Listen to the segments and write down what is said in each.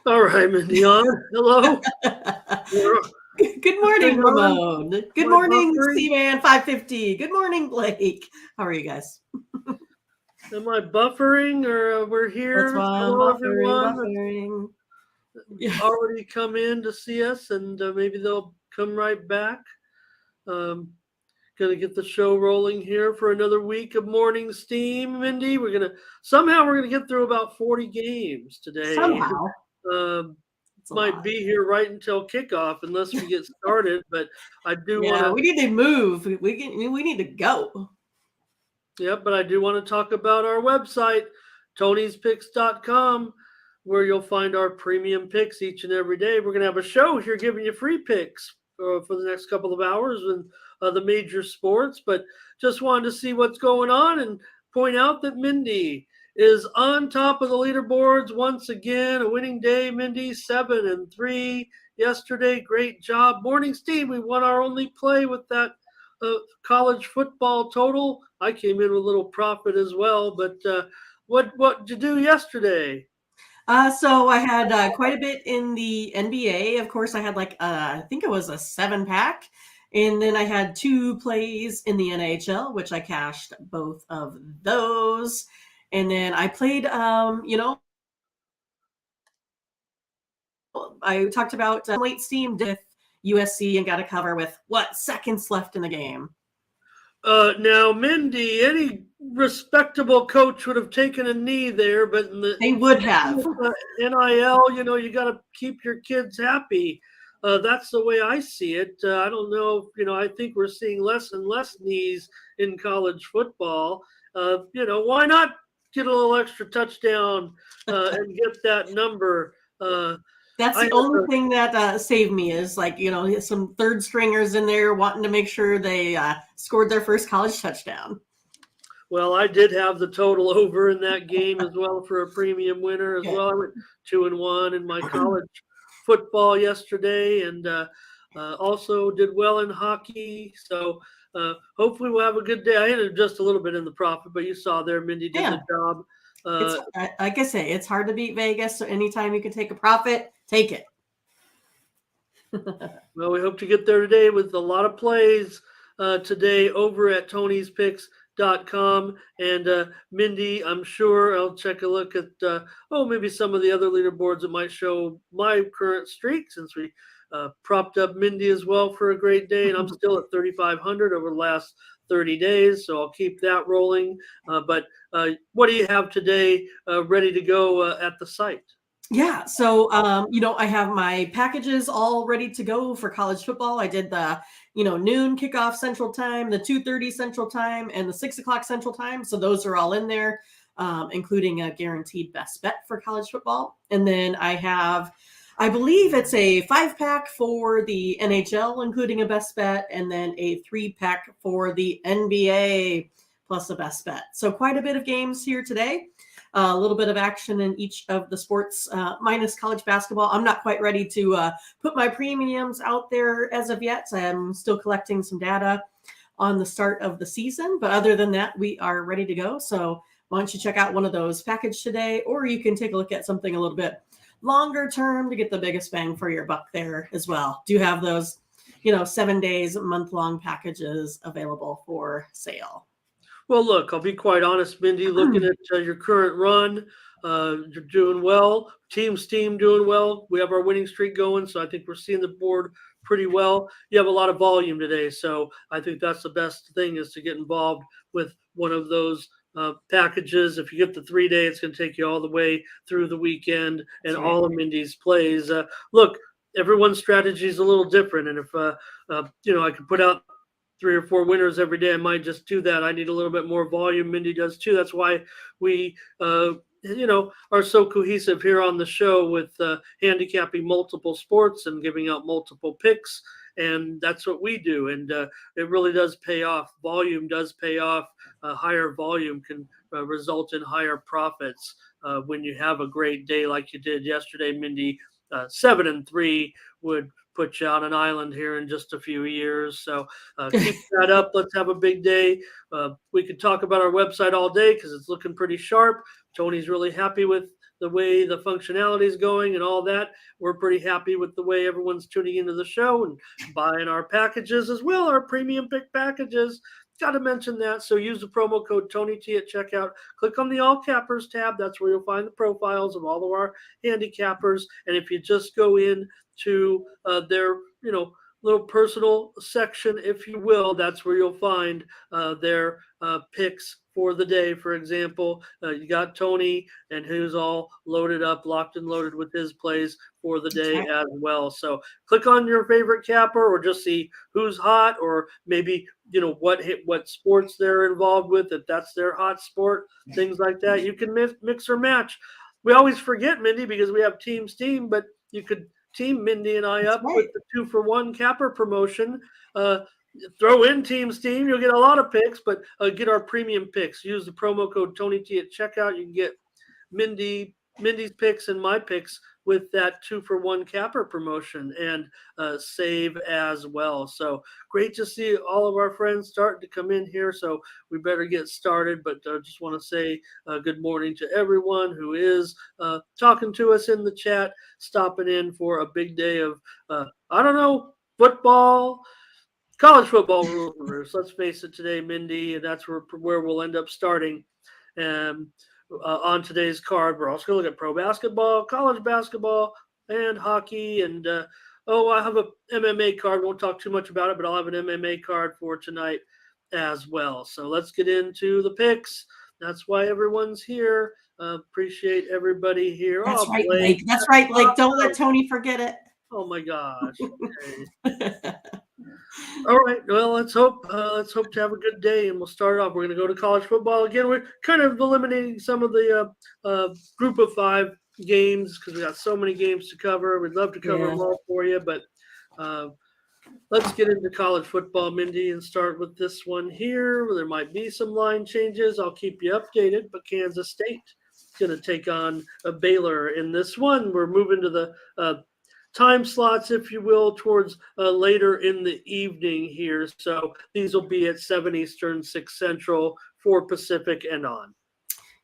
All right, Mindy on. Hello. Good morning, Thing on. Ramon. Good Am I morning, buffering? C-Man 550. Good morning, Blake. How are you guys? Am I buffering or we're That's here? why I'm Hello, buffering, everyone that's buffering. Yeah. already come in to see us, and maybe they'll come right back. Um, Gonna get the show rolling here for another week of morning steam, Mindy. We're gonna get through about 40 games today. Somehow. Um, It's a might lot. be here right until kickoff unless we get started, but I do want Yeah, to. we need to move. We need to go. Yep, but I do want to talk about our website, Tony'sPicks.com, where you'll find our premium picks each and every day. We're going to have a show here giving you free picks for the next couple of hours with the major sports. But just wanted to see what's going on and point out that Mindy is on top of the leaderboards once again. A winning day, Mindy, 7-3 yesterday. Great job. Morning, Steve. We won our only play with that college football total. I came in with a little profit as well. But what did you do yesterday? So I had quite a bit in the NBA. Of course, I had I think it was a 7-pack. And then I had 2 plays in the NHL, which I cashed both of those. And then I played, I talked about late steam with USC and got a cover with seconds left in the game. Now, Mindy, any respectable coach would have taken a knee there, but in They would have. NIL, you got to keep your kids happy. That's the way I see it. I don't know, I think we're seeing less and less knees in college football. Why not get a little extra touchdown and get that number? That's I the had only the thing that saved me is some third stringers in there wanting to make sure they scored their first college touchdown. Well, I did have the total over in that game as well for a premium winner as Good. well. I went 2-1 in my college football yesterday, and also did well in hockey. So hopefully we'll have a good day. I ended just a little bit in the profit, but you saw there, Mindy did the Yeah, job. it's like I say, it's hard to beat Vegas. So anytime you can take a profit, take it. Well, we hope to get there today with a lot of plays today over at Tony'sPicks.com. And Mindy, I'm sure I'll check a look at, maybe some of the other leaderboards that might show my current streak since we propped up Mindy as well for a great day. And I'm still at 3,500 over the last 30 days. So I'll keep that rolling. But what do you have today ready to go at the site? Yeah, so I have my packages all ready to go for college football. I did the noon kickoff Central Time, the 2:30 Central Time, and the 6 o'clock Central Time. So those are all in there, including a guaranteed best bet for college football. And then I believe it's a 5-pack for the NHL, including a best bet, and then a 3-pack for the NBA plus a best bet. So quite a bit of games here today. A little bit of action in each of the sports, minus college basketball. I'm not quite ready to put my premiums out there as of yet. I'm still collecting some data on the start of the season. But other than that, we are ready to go. So why don't you check out one of those packages today, or you can take a look at something a little bit longer term to get the biggest bang for your buck there as well. Do have those, 7 days, month-long packages available for sale. Well, look, I'll be quite honest, Mindy. Looking at your current run, you're doing well. Team doing well. We have our winning streak going, so I think we're seeing the board pretty well. You have a lot of volume today, so I think that's the best thing is to get involved with one of those packages. If you get the 3-day, it's going to take you all the way through the weekend and That's right. all of Mindy's plays. Look, everyone's strategy is a little different, and if I can put out 3 or 4 winners every day, I might just do that. I need a little bit more volume. Mindy does too. That's why we, are so cohesive here on the show with handicapping multiple sports and giving out multiple picks. And that's what we do. And it really does pay off. Volume does pay off. Higher volume can result in higher profits when you have a great day like you did yesterday, Mindy. 7-3 would put you on an island here in just a few years. So keep that up. Let's have a big day. We could talk about our website all day because it's looking pretty sharp. Tony's really happy with the way the functionality is going and all that. We're pretty happy with the way everyone's tuning into the show and buying our packages as well, our premium pick packages. Got to mention that. So use the promo code TonyT at checkout. Click on the All Cappers tab. That's where you'll find the profiles of all of our handicappers. And if you just go in to their, little personal section, if you will, that's where you'll find their picks for the day. For example, you got Tony, and who's all loaded up, locked and loaded with his plays for the day as well. So click on your favorite capper, or just see who's hot, or maybe what sports they're involved with, if that's their hot sport, things like that. You can mix or match. We always forget, Mindy, because we have Team Steam, but you could team Mindy and I up with the 2-for-1 capper promotion. Throw in Team Steam, you'll get a lot of picks, but get our premium picks. Use the promo code TonyT at checkout. You can get Mindy's picks and my picks with that 2-for-1 capper promotion, and save as well. So great to see all of our friends starting to come in here. So we better get started, but I just want to say good morning to everyone who is talking to us in the chat, stopping in for a big day of, football, college football rumors. Let's face it today, Mindy, and that's where we'll end up starting. On today's card, we're also going to look at pro basketball, college basketball, and hockey. And I have a MMA card. Won't talk too much about it, but I'll have an MMA card for tonight as well. So let's get into the picks. That's why everyone's here. Appreciate everybody here. That's right, Blake. That's right, Blake. Don't let Tony forget it. Oh my gosh. Okay. All right. Well, let's hope to have a good day, and we'll start off. We're going to go to college football again. We're kind of eliminating some of the group of 5 games because we got so many games to cover. We'd love to cover them all for you, but let's get into college football, Mindy, and start with this one here. There might be some line changes. I'll keep you updated, but Kansas State is going to take on Baylor in this one. We're moving to the time slots, if you will, towards later in the evening here. So these will be at 7 Eastern, 6 Central, 4 Pacific, and on.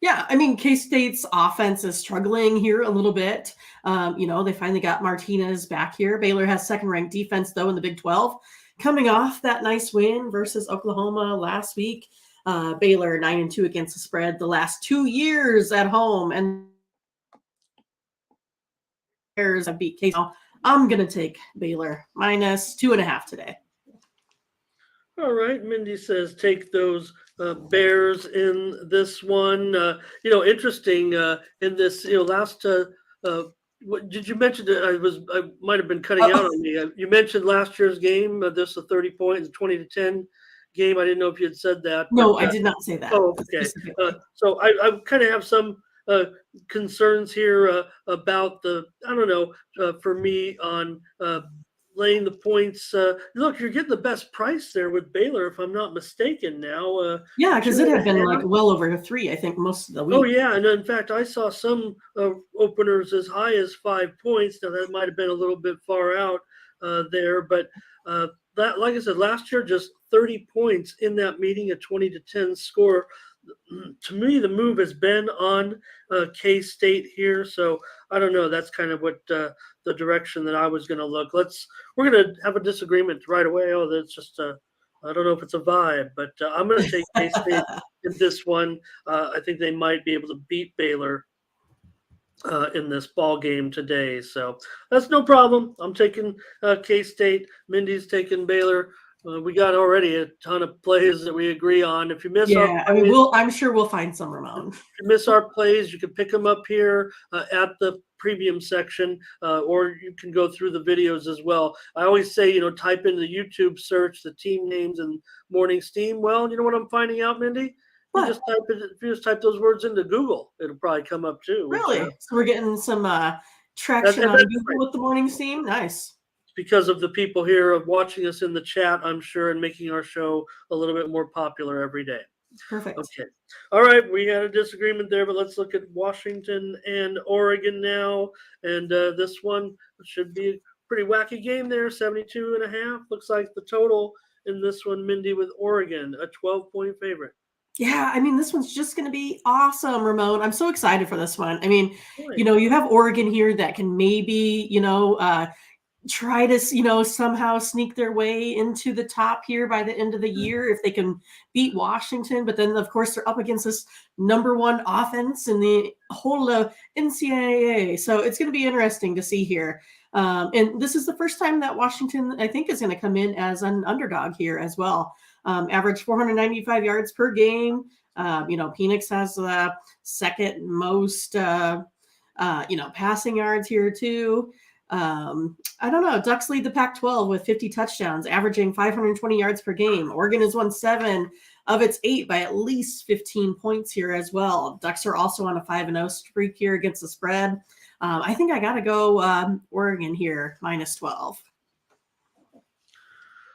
Yeah, I mean, K-State's offense is struggling here a little bit. They finally got Martinez back here. Baylor has second-ranked defense, though, in the Big 12. Coming off that nice win versus Oklahoma last week, Baylor 9-2 against the spread the last 2 years at home, and Bears have beat K-State. I'm going to take Baylor minus 2.5 today. All right. Mindy says take those Bears in this one. Interesting in this, last what did you mention? I might have been cutting out on me. You mentioned last year's game, this a 30-point, 20-10 game. I didn't know if you had said that. No, I did not say that. Oh, okay. So I kind of have some concerns here about for me on laying the points. Look, you're getting the best price there with Baylor, if I'm not mistaken now. Yeah, because it had been like well over 3, I think, most of the week. Oh, yeah. And in fact, I saw some openers as high as 5 points. Now, that might have been a little bit far out there. But that, like I said, last year, just 30 points in that meeting, a 20-10 score. To me, the move has been on K-State here, so I don't know. That's kind of what the direction that I was going to look. We're going to have a disagreement right away. Oh, that's just I don't know if it's a vibe, but I'm going to take K-State in this one. I think they might be able to beat Baylor in this ball game today, so that's no problem. I'm taking K-State. Mindy's taking Baylor. We got already a ton of plays that we agree on. If you miss our plays, I'm sure we'll find some, Ramon. If you miss our plays, you can pick them up here at the premium section, or you can go through the videos as well. I always say, type in the YouTube search the team names and Morning Steam. Well, you know what I'm finding out, Mindy? If you just type those words into Google, it'll probably come up too. Really? So we're getting some traction on Google with the Morning Steam. Nice. Because of the people here watching us in the chat, I'm sure, and making our show a little bit more popular every day. Perfect. Okay. All right. We had a disagreement there, but let's look at Washington and Oregon now. And this one should be a pretty wacky game there, 72.5. Looks like the total in this one, Mindy, with Oregon, a 12-point favorite. Yeah, I mean, this one's just going to be awesome, Ramon. I'm so excited for this one. I mean, Right. you have Oregon here that can maybe, try to, somehow sneak their way into the top here by the end of the year if they can beat Washington. But then, of course, they're up against this number one offense in the whole NCAA. So it's going to be interesting to see here. And this is the first time that Washington, I think, is going to come in as an underdog here as well. Average 495 yards per game. Phoenix has the second most, passing yards here too. I don't know. Ducks lead the Pac-12 with 50 touchdowns, averaging 520 yards per game. Oregon has won 7 of its 8 by at least 15 points here as well. Ducks are also on a 5-0 streak here against the spread. I think I got to go Oregon here, -12.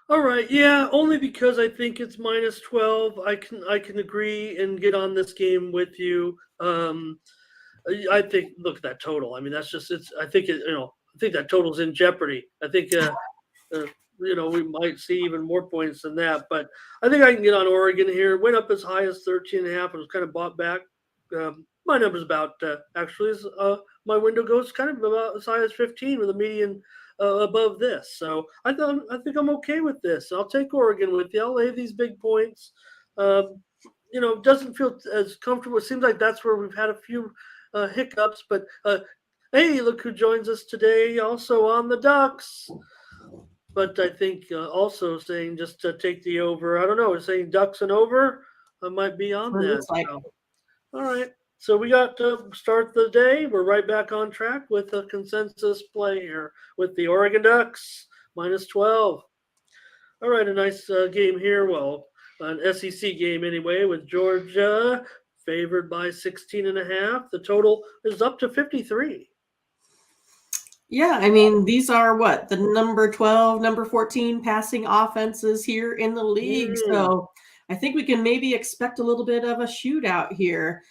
All right, yeah, only because I think it's -12. I can agree and get on this game with you. I think look at that total. I mean, that's just it's. I think I think that total's in jeopardy. I think uh, we might see even more points than that. But I think I can get on Oregon here. Went up as high as 13.5 and was kind of bought back. My number's about actually is my window goes kind of about as high as 15 with a median above this. So I think I'm okay with this. I'll take Oregon with you. I'll lay these big points. Doesn't feel as comfortable. It seems like that's where we've had a few hiccups. But hey, look who joins us today, also on the Ducks. But I think also saying just to take the over. I don't know. Saying Ducks and over. I might be on What it that. looks like. So, all right. So we got to start the day. We're right back on track with a consensus play here with the Oregon Ducks -12. All right, a nice game here. Well, an SEC game anyway, with Georgia favored by 16.5. The total is up to 53. Yeah, I mean, these are what the number 12, number 14 passing offenses here in the league. Mm. So I think we can maybe expect a little bit of a shootout here.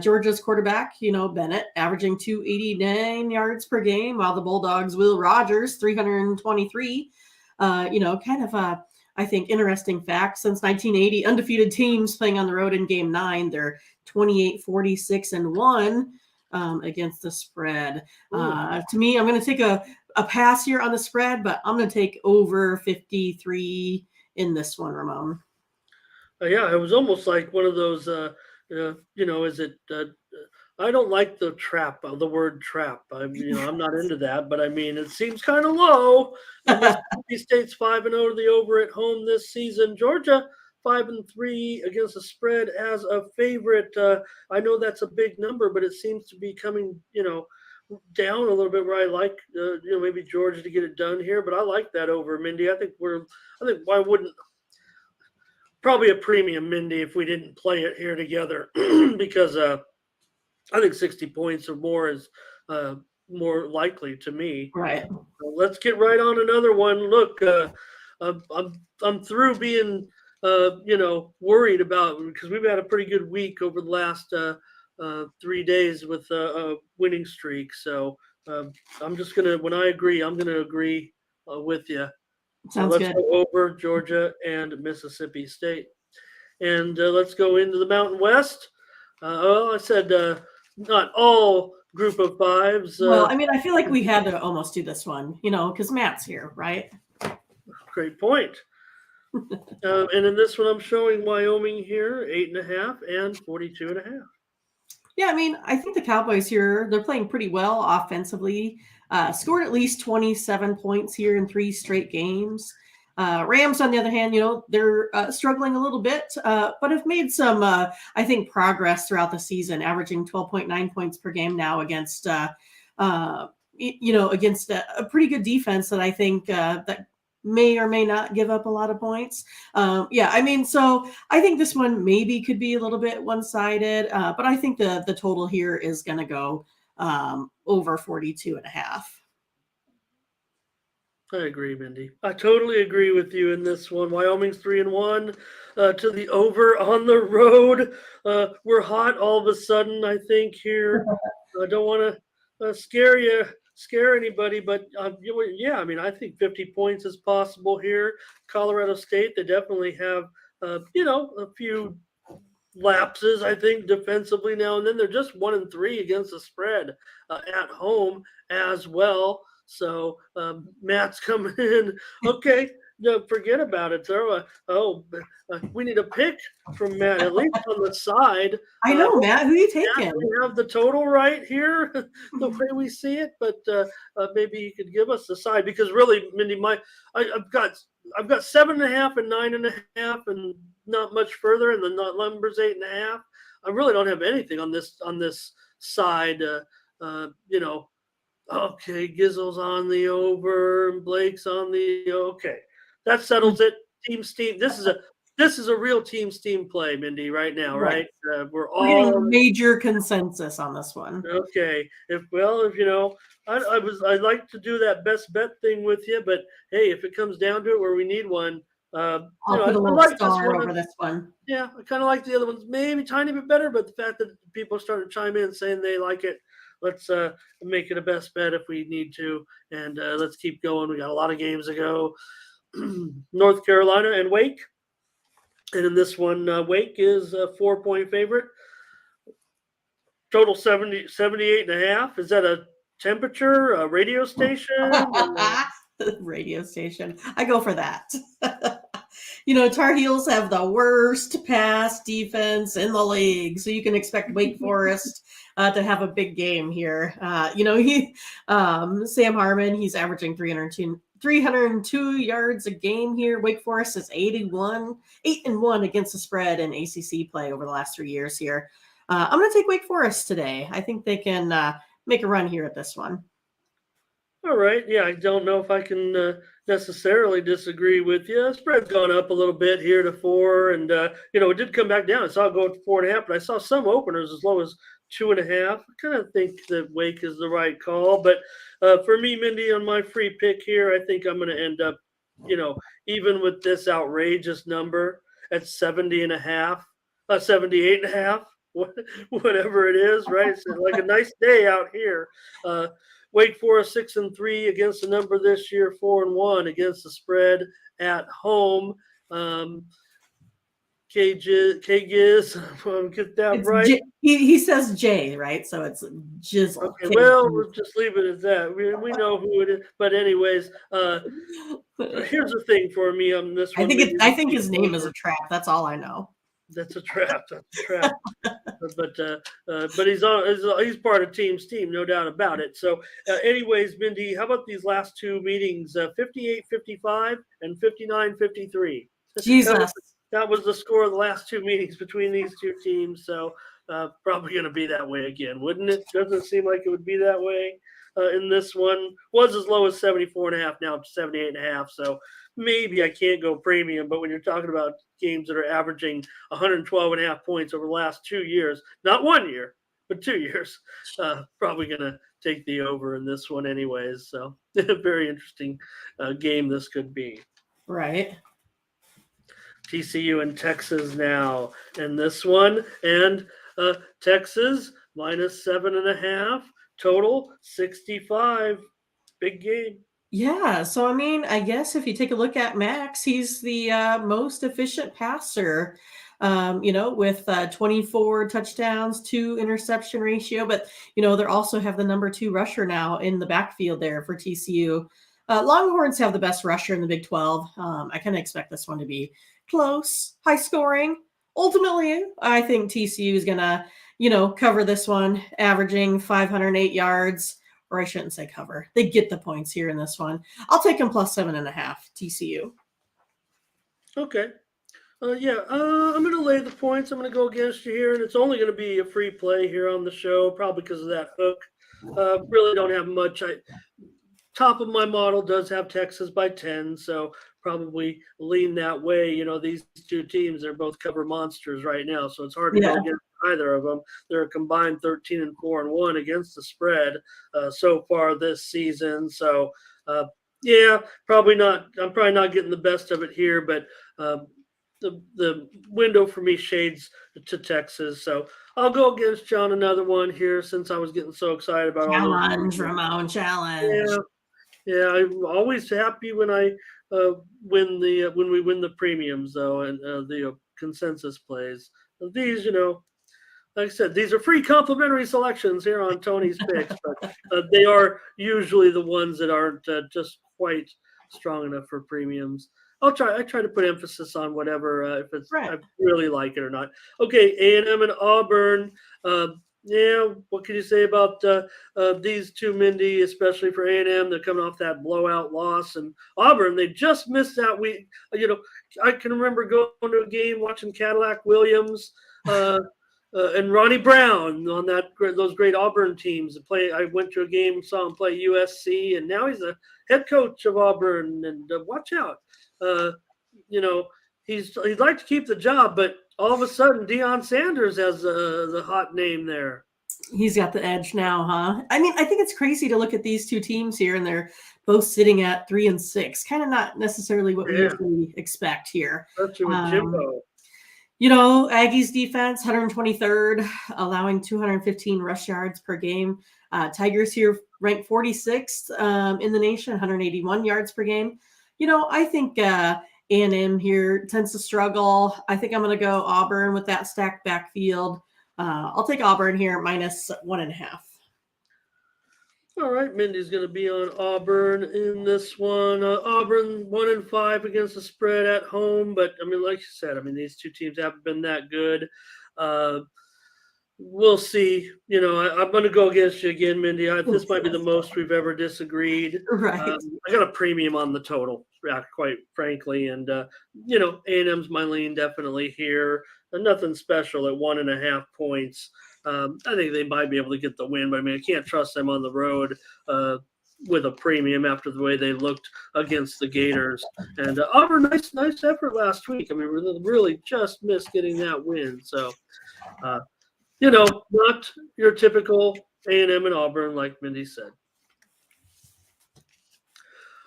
Georgia's quarterback, Bennett, averaging 289 yards per game, while the Bulldogs' Will Rogers, 323. Kind of a, I think, interesting fact. Since 1980, undefeated teams playing on the road in Game 9, they're 28, 46, and 1 against the spread. To me, I'm going to take a pass here on the spread, but I'm going to take over 53 in this one, Ramon. Yeah, it was almost like one of those. Is it? I don't like the the word trap. I'm not into that, but I mean, it seems kind of low. Mississippi State's 5-0 to the over at home this season. Georgia 5-3 against the spread as a favorite. I know that's a big number, but it seems to be coming, down a little bit. Where I like, maybe Georgia to get it done here, but I like that over, Mindy. I think why wouldn't probably a premium, Mindy, if we didn't play it here together because I think 60 points or more is more likely to me. Right. So let's get right on another one. Look, I'm through being worried about because we've had a pretty good week over the last 3 days with a winning streak. So I'm just when I agree, I'm gonna agree with you. So Sounds let's good. go over Georgia and Mississippi State. And let's go into the Mountain West. I said not all group of fives. Well, I mean, I feel like we had to almost do this one, because Matt's here, right? Great point. And in this one, I'm showing Wyoming here, 8.5 and 42.5. Yeah, I mean, I think the Cowboys here, they're playing pretty well offensively. Scored at least 27 points here in 3 straight games. Rams, on the other hand, they're struggling a little bit, but have made some, I think, progress throughout the season, averaging 12.9 points per game now against, against a pretty good defense that I think that may or may not give up a lot of points. I mean, so I think this one maybe could be a little bit one-sided, but I think the total here is going to go over 42.5. I agree, Mindy. I totally agree with you in this one. Wyoming's 3-1 to the over on the road. We're hot all of a sudden, I think, here. I don't want to scare anybody, but yeah, I mean, I think 50 points is possible here. Colorado State, they definitely have, a few lapses, I think, defensively now and then. They're just 1-3 against the spread at home as well. So Matt's coming in. Okay, no, forget about it. So, we need a pick from Matt, at least on the side. I know, Matt. Who you taking? We have the total right here, the way we see it, but maybe you could give us the side, because really, Mindy, I've got 7.5 and 9.5, and not much further, and the numbers 8.5. I really don't have anything on this side. Okay, Gizzle's on the over, and Blake's on the okay. That settles it. Team Steam. This is a real Team Steam play, Mindy, right now, right? We're getting all major consensus on this one. okay. If I like to do that best bet thing with you, but hey, if it comes down to it where we need one, I'll put a little star over this one. Yeah, I kind of like the other ones, maybe a tiny bit better, but the fact that people started to chime in saying they like it, let's make it a best bet if we need to, and let's keep going. We got a lot of games to go. North Carolina and Wake, and in this one, Wake is a 4-point favorite. Total 78.5. Is that a temperature, a radio station? Radio station. I go for that. Tar Heels have the worst pass defense in the league, so you can expect Wake Forest to have a big game here. Sam Harmon, he's averaging 302 yards a game here. Wake Forest is 8-1 against the spread in ACC play over the last 3 years here. I'm going to take Wake Forest today. I think they can make a run here at this one. All right. Yeah, I don't know if I can necessarily disagree with you. Spread's gone up a little bit here to 4, and it did come back down. I saw it go to 4.5, but I saw some openers as low as 2.5. I kind of think that Wake is the right call, but for me, Mindy, on my free pick here, I think I'm going to end up, even with this outrageous number at 78.5, whatever it is, right? It's like a nice day out here. Wake Forest 6-3 against the number this year, 4-1 against the spread at home. K-Giz, get that It's right. He says J, right? So it's Jizzle. Okay, well, we'll just leave it at that. We know who it is. But anyways, here's the thing for me on this one. I think his name is a trap. That's all I know. That's a trap. But he's part of Team Steam, no doubt about it. So, anyways, Mindy, how about these last two meetings? 58-55 and 59-53. Jesus. That was the score of the last two meetings between these two teams. So, probably going to be that way again, wouldn't it? Doesn't seem like it would be that way. In this one was as low as 74.5, now up to 78.5. So maybe I can't go premium, but when you're talking about games that are averaging 112.5 points over the last 2 years, not 1 year, but 2 years, probably going to take the over in this one anyways. So very interesting game this could be. Right. TCU and Texas now in this one, and Texas minus 7.5. Total 65. Big game. Yeah. So, I guess if you take a look at Max, he's the most efficient passer, with 24 touchdowns, 2 interception ratio. But, they also have the number 2 rusher now in the backfield there for TCU. Longhorns have the best rusher in the Big 12. I kind of expect this one to be close, high scoring. Ultimately, I think TCU is going to cover this one, averaging 508 yards, or I shouldn't say cover. They get the points here in this one. I'll take them plus 7.5 TCU. Okay. I'm going to lay the points. I'm going to go against you here, and it's only going to be a free play here on the show, probably because of that hook. Really don't have much. Top of my model does have Texas by 10, so probably lean that way. These two teams, they're both cover monsters right now, so it's hard to go against either of them. They're a combined 13-4-1 against the spread so far this season. So, probably not. I'm probably not getting the best of it here, but the window for me shades to Texas. So I'll go against John another one here since I was getting so excited about challenge, Ramon, challenge. Yeah, I'm always happy when I when we win the premiums though, and the consensus plays. these, like I said, these are free complimentary selections here on Tony's Picks, but they are usually the ones that aren't just quite strong enough for premiums. I try to put emphasis on whatever if it's Right. I really like it or not. Okay, A&M and Auburn. Yeah, what can you say about these two, Mindy? Especially for A&M, they're coming off that blowout loss, and Auburn they just missed that week. I can remember going to a game watching Cadillac Williams. And Ronnie Brown on those great Auburn teams. I went to a game, saw him play USC, and now he's the head coach of Auburn. And watch out, you know, he'd like to keep the job, but all of a sudden, Deion Sanders has the hot name there. He's got the edge now, huh? I mean, I think it's crazy to look at these two teams here, and they're both sitting at 3-6. Kind of not necessarily what we usually expect here. Especially with Jimbo. Aggies defense, 123rd, allowing 215 rush yards per game. Tigers here ranked 46th in the nation, 181 yards per game. I think A&M here tends to struggle. I think I'm going to go Auburn with that stacked backfield. I'll take Auburn here, -1.5. All right, Mindy's going to be on Auburn in this one. Auburn 1-5 against the spread at home, but I mean, like you said, these two teams haven't been that good. We'll see. I'm going to go against you again, Mindy. This might be the most we've ever disagreed. Right. I got a premium on the total, quite frankly, and A&M's my lean definitely here. Nothing special at 1.5 points. I think they might be able to get the win, but I can't trust them on the road with a premium after the way they looked against the Gators. And Auburn, nice effort last week. They really just missed getting that win. So, not your typical A&M and Auburn, like Mindy said.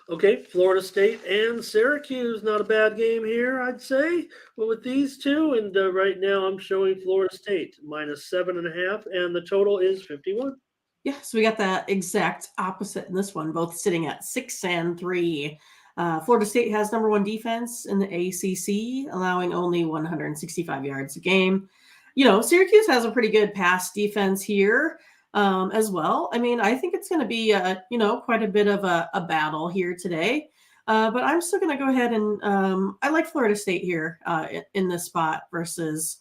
Okay, Florida State and Syracuse, not a bad game here, I'd say. Well, with these two, and right now I'm showing Florida State -7.5, and the total is 51. Yeah, so we got that exact opposite in this one, both sitting at 6-3. Florida State has number one defense in the ACC, allowing only 165 yards a game. Syracuse has a pretty good pass defense here. As well. I think it's going to be, quite a bit of a battle here today. But I'm still going to go ahead and I like Florida State here in this spot versus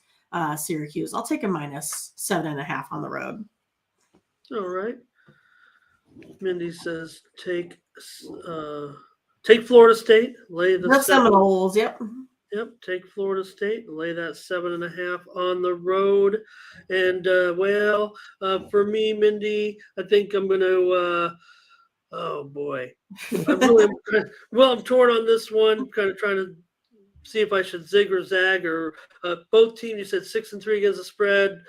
Syracuse. I'll take a -7.5 on the road. All right. Mindy says take Florida State. Lay the Seminoles. Yep. Yep, take Florida State, lay that 7.5 on the road. And, for me, Mindy, I think I'm going to, oh, boy. I'm torn on this one, kind of trying to see if I should zig or zag. Or both teams, you said 6-3 against the spread.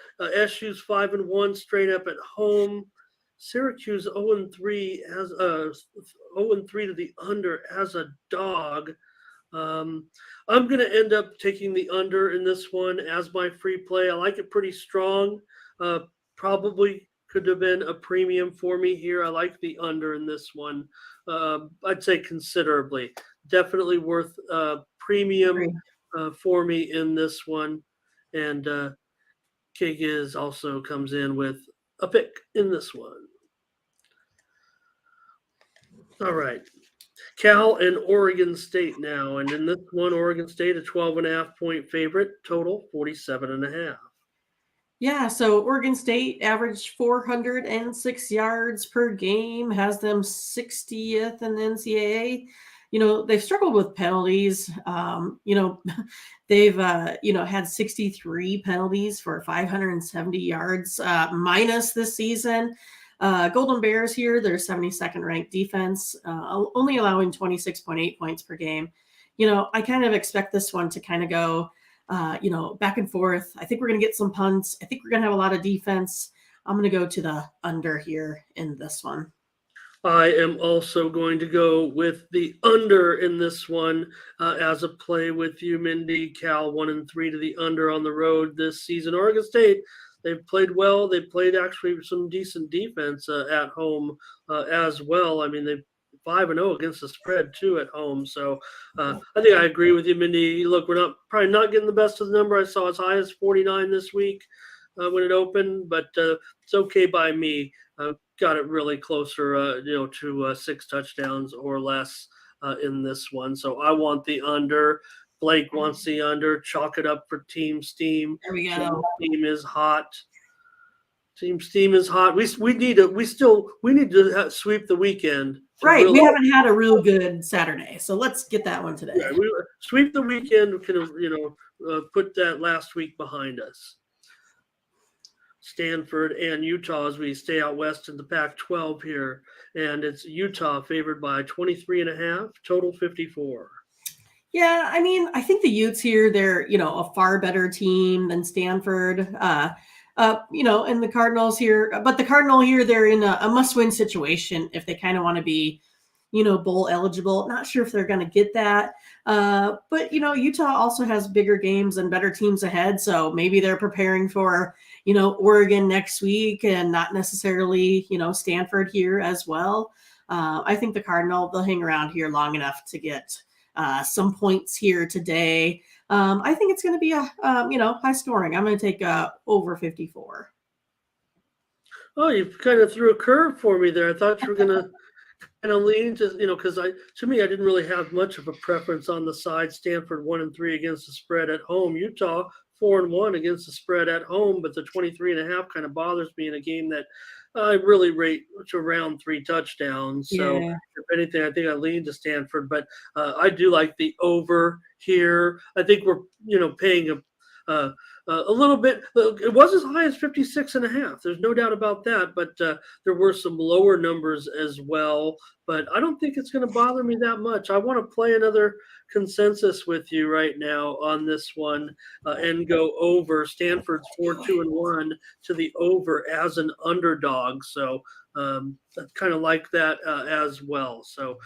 SU's 5-1 straight up at home. Syracuse 0-3 as 0-3 to the under as a dog. I'm going to end up taking the under in this one as my free play. I like it pretty strong. Probably could have been a premium for me here. I like the under in this one. I'd say considerably. Definitely worth premium for me in this one. And K-Giz also comes in with a pick in this one. All right. Cal and Oregon State now. And in this one, Oregon State, a 12.5 point favorite, total 47.5. Yeah, so Oregon State averaged 406 yards per game, has them 60th in the NCAA. They've struggled with penalties. They've, had 63 penalties for 570 yards minus this season. Golden Bears here, they're 72nd ranked defense, only allowing 26.8 points per game. I kind of expect this one to kind of go, back and forth. I think we're going to get some punts. I think we're going to have a lot of defense. I'm going to go to the under here in this one. I am also going to go with the under in this one as a play with you, Mindy. Cal 1-3 to the under on the road this season. Oregon State, they've played well. They played actually some decent defense at home as well. They've 5-0 against the spread too at home. So I think I agree with you, Mindy. Look, we're probably not getting the best of the number. I saw as high as 49 this week when it opened, but it's okay by me. Got it really closer, to 6 touchdowns or less in this one. So I want the under. Blake wants the under. Chalk it up for Team Steam. There we go. Steam is hot. Team Steam is hot. We need to sweep the weekend. Right. Really, we haven't had a real good Saturday, so let's get that one today. Yeah, we sweep the weekend. We can put that last week behind us. Stanford and Utah as we stay out west in the Pac-12 here, and it's Utah favored by 23.5, total 54. Yeah, I mean, I think the Utes here, they're, a far better team than Stanford, and the Cardinals here. But the Cardinal here, they're in a must-win situation if they kind of want to be, bowl eligible. Not sure if they're going to get that. But, Utah also has bigger games and better teams ahead. So maybe they're preparing for, Oregon next week and not necessarily, Stanford here as well. I think the Cardinal, they'll hang around here long enough to get some points here today. I think it's going to be a high scoring. I'm going to take over 54. Oh, you kind of threw a curve for me there. I thought you were going to kind of lean to, because to me, I didn't really have much of a preference on the side. Stanford 1-3 against the spread at home. Utah 4-1 against the spread at home, but the 23.5 kind of bothers me in a game that I really rate to around 3 touchdowns. So if anything, I think I lean to Stanford, but I do like the over here. I think we're, paying a little bit. It was as high as 56.5. There's no doubt about that, but there were some lower numbers as well. But I don't think it's going to bother me that much. I want to play another consensus with you right now on this one and go over. Stanford's 4-2-1 to the over as an underdog. So I kind of like that as well. So,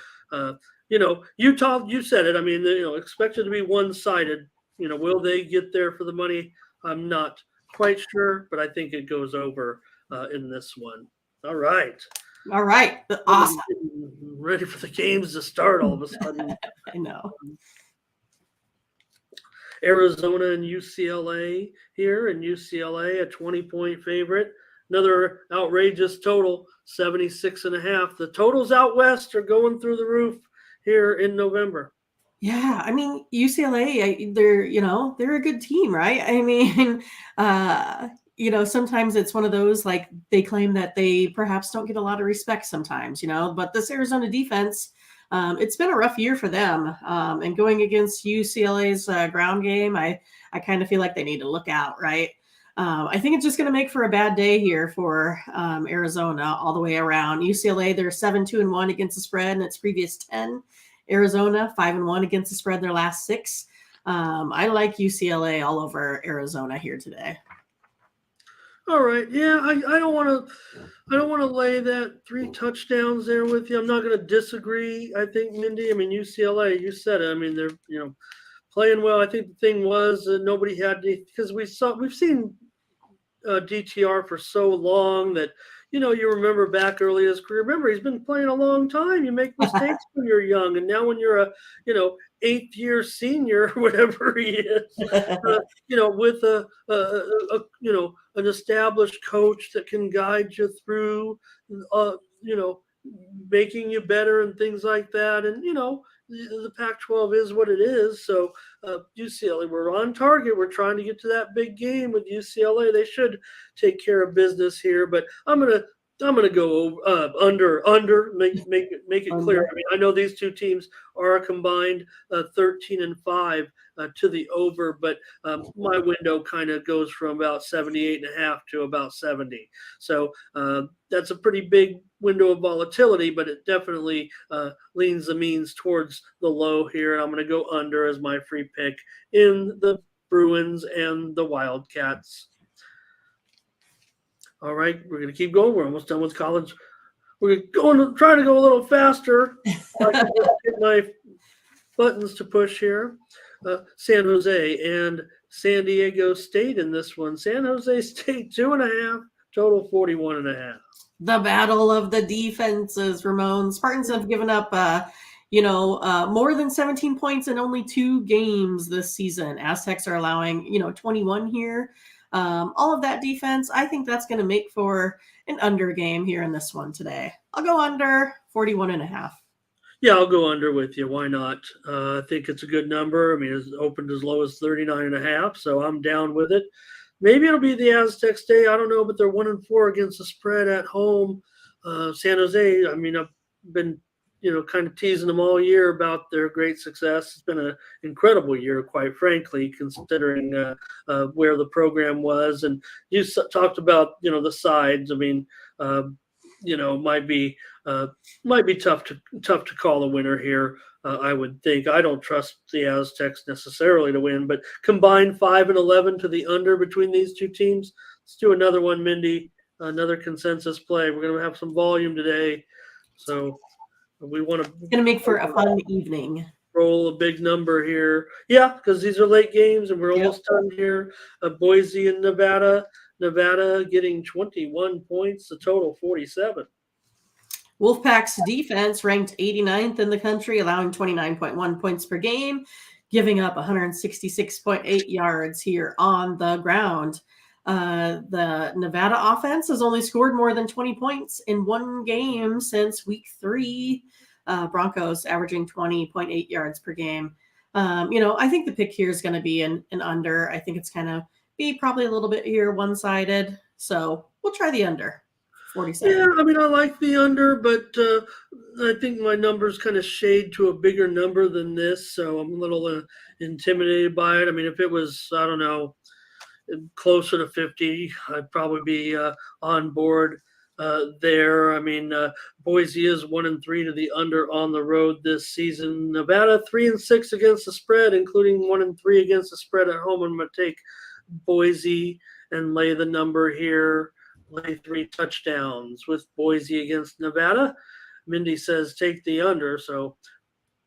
Utah, you said it. I mean, expected to be one-sided. Will they get there for the money? I'm not quite sure, but I think it goes over in this one. All right. Awesome. Ready for the games to start all of a sudden. I know. Arizona and UCLA here, and UCLA a 20-point favorite. Another outrageous total, 76.5. The totals out west are going through the roof here in November. Yeah, I mean, UCLA, they're a good team, right? I mean, sometimes it's one of those, like, they claim that they perhaps don't get a lot of respect sometimes, but this Arizona defense, it's been a rough year for them. And going against UCLA's ground game, I kind of feel like they need to look out, right? I think it's just going to make for a bad day here for Arizona all the way around. UCLA, they're 7-2-1 against the spread in its previous 10. Arizona 5-1 against the spread their last 6. I like UCLA all over Arizona here today. All right, yeah, I don't want to lay that 3 touchdowns there with you. I'm not going to disagree. I think, Mindy, UCLA, you said it. I mean, they're playing well. I think the thing was that nobody had to, because we've seen DTR for so long that. You remember back early in his career. Remember, he's been playing a long time. You make mistakes when you're young, and now when you're a, 8th-year senior, whatever he is, with an established coach that can guide you through, making you better and things like that, and the Pac-12 is what it is. So UCLA, we're on target. We're trying to get to that big game with UCLA. They should take care of business here. But I'm gonna go under. Make it clear. I mean, I know these two teams are a combined 13-5 to the over, but my window kind of goes from about 78.5 to about 70. So that's a pretty big window of volatility, but it definitely leans the means towards the low here. And I'm going to go under as my free pick in the Bruins and the Wildcats. All right, we're going to keep going. We're almost done with college. We're trying to go a little faster. I can get my buttons to push here. San Jose and San Diego State in this one. San Jose State 2.5, Total 41.5. The battle of the defenses, Ramon. Spartans have given up, more than 17 points in only 2 games this season. Aztecs are allowing, 21 here. All of that defense, I think that's going to make for an under game here in this one today. I'll go under 41.5. Yeah, I'll go under with you. Why not? I think it's a good number. I mean, it's opened as low as 39.5, so I'm down with it. Maybe it'll be the Aztecs day. I don't know, but they're 1-4 against the spread at home. San Jose, I mean, I've been, kind of teasing them all year about their great success. It's been an incredible year, quite frankly, considering where the program was. And you talked about, the sides. I mean, might be tough to call a winner here. I would think. I don't trust the Aztecs necessarily to win, but combine 5 and 11 to the under between these two teams. Let's do another one, Mindy. Another consensus play. We're going to have some volume today, so we want to. Going to make for a fun evening. Roll a big number here. Yeah, because these are late games and we're almost done here. Boise and Nevada. Nevada getting 21 points, the total 47. Wolfpack's defense ranked 89th in the country, allowing 29.1 points per game, giving up 166.8 yards here on the ground. The Nevada offense has only scored more than 20 points in 1 game since week 3. Broncos averaging 20.8 yards per game. I think the pick here is going to be an under. I think it's kind of be probably a little bit here one-sided. So we'll try the under. 47. Yeah, I mean, I like the under, but I think my numbers kind of shade to a bigger number than this, so I'm a little intimidated by it. I mean, if it was, I don't know, closer to 50, I'd probably be on board there. I mean, Boise is 1-3 to the under on the road this season. Nevada 3-6 against the spread, including 1-3 against the spread at home. I'm going to take Boise and lay the number here. Lay 3 touchdowns with Boise against Nevada. Mindy says take the under, so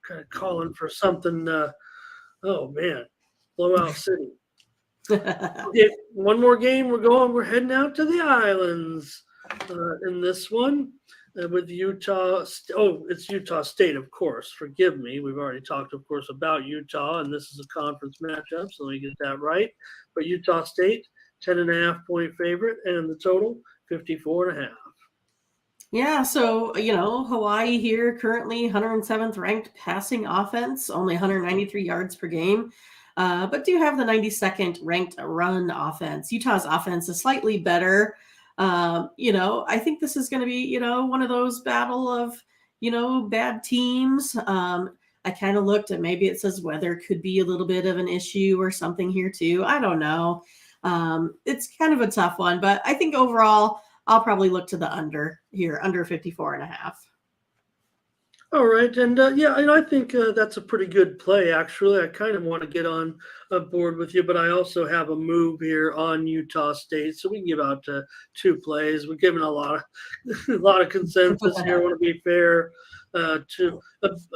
kind of calling for something. Oh man, blowout city. Okay, one more game. We're heading out to the islands in this one with Utah. It's Utah State, of course. Forgive me. We've already talked, of course, about Utah, and this is a conference matchup, so let me get that right. But Utah State. 10.5 point favorite, and the total 54.5. Yeah, so Hawaii here currently 107th ranked passing offense, only 193 yards per game, but do have the 92nd ranked run offense. Utah's offense is slightly better. I think this is going to be one of those battle of bad teams. I kind of looked at maybe it says weather could be a little bit of an issue or something here too. I don't know. It's kind of a tough one, but I think overall I'll probably look to the under here, under 54.5. All right, and I think that's a pretty good play. Actually, I kind of want to get on board with you, but I also have a move here on Utah State, so we can give out 2 plays. We're giving a lot of consensus here. I want to be fair.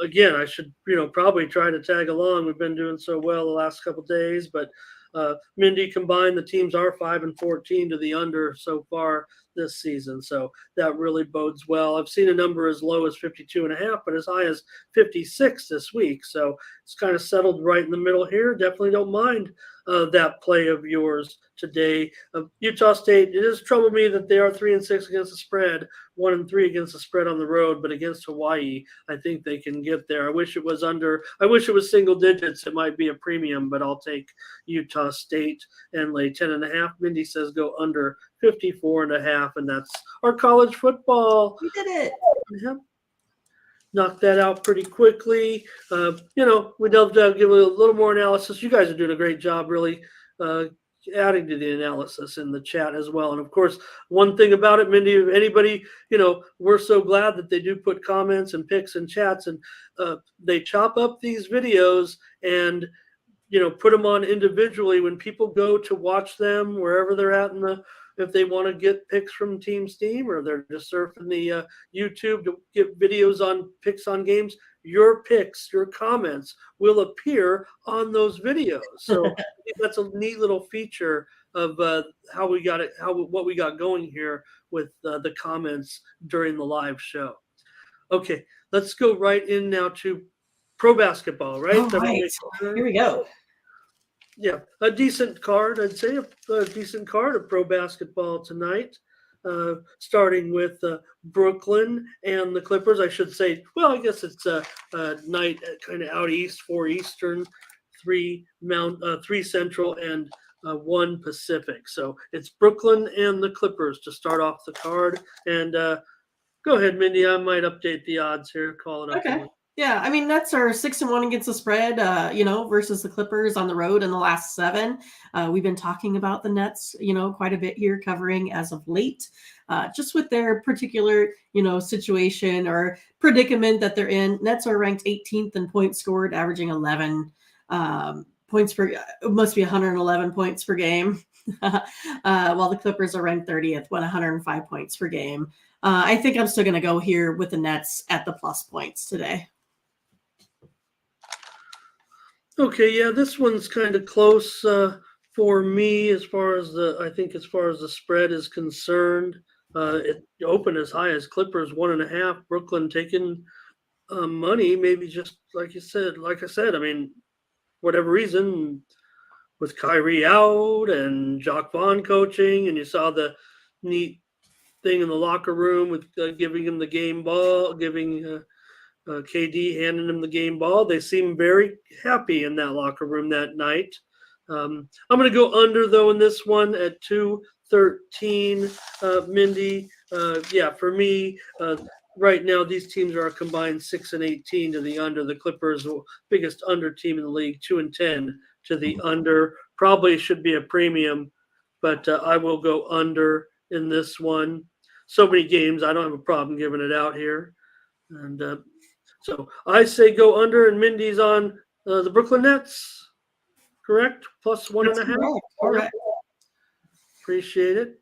Again, I should probably try to tag along. We've been doing so well the last couple of days, but. Mindy, combined, the teams are 5-14 to the under so far this season, so that really bodes well. I've seen a number as low as 52.5, but as high as 56 this week, so it's kind of settled right in the middle here. Definitely don't mind that play of yours today. Utah State, it has troubled me that they are 3-6 against the spread, 1-3 against the spread on the road, but against Hawaii, I think they can get there. I wish it was single digits. It might be a premium, but I'll take Utah State and lay 10.5. Mindy says go under 54.5, and that's our college football. We did it. Yep. Knock that out pretty quickly. We'd love to give a little more analysis. You guys are doing a great job, really adding to the analysis in the chat as well. And of course, one thing about it, Mindy, if anybody, we're so glad that they do put comments and picks and chats, and they chop up these videos and put them on individually when people go to watch them wherever they're at if they want to get picks from Team Steam, or they're just surfing the YouTube to get videos on picks on games, your picks, your comments will appear on those videos. So I think that's a neat little feature of how we got it, what we got going here with the comments during the live show. Okay, let's go right in now to pro basketball, right? All right, here we go. Yeah, a decent card, I'd say, a decent card of pro basketball tonight. Starting with Brooklyn and the Clippers, I should say. Well, I guess it's a night kind of out east, 4 Eastern, 3 Central, and 1 Pacific. So it's Brooklyn and the Clippers to start off the card. And go ahead, Mindy. I might update the odds here. Call it up. Okay. Yeah, I mean, Nets are 6-1 against the spread, versus the Clippers on the road in the last 7. We've been talking about the Nets, quite a bit here, covering as of late, just with their particular, situation or predicament that they're in. Nets are ranked 18th in points scored, averaging 11 points per. It must be 111 points per game, while the Clippers are ranked 30th, 105 points per game. I think I'm still going to go here with the Nets at the plus points today. Okay, yeah, this one's kind of close for me as far as the spread is concerned. It opened as high as Clippers 1.5. Brooklyn taking money, maybe just like I said. I mean, whatever reason, with Kyrie out and Jacques Vaughn coaching, and you saw the neat thing in the locker room with giving him the game ball, giving KD handing him the game ball. They seem very happy in that locker room that night. I'm going to go under, though, in this one at 213. Mindy, for me, right now, these teams are a combined 6-18 to the under. The Clippers, biggest under team in the league, 2-10 to the under. Probably should be a premium, but I will go under in this one. So many games, I don't have a problem giving it out here. And so I say go under, and Mindy's on the Brooklyn Nets, correct? Plus 1.5. Correct. Appreciate it.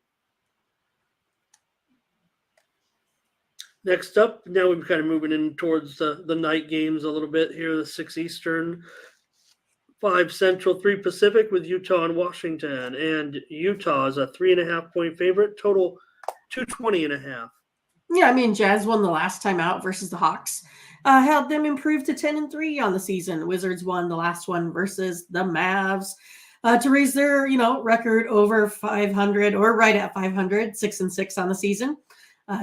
Next up, now we're kind of moving in towards the night games a little bit here. The 6 Eastern, 5 Central, 3 Pacific with Utah and Washington. And Utah is a 3.5 point favorite. Total 220.5. Yeah, I mean, Jazz won the last time out versus the Hawks. Held them improve to 10-3 on the season. Wizards won the last one versus the Mavs to raise their, record over 500 or right at 500, 6-6 on the season.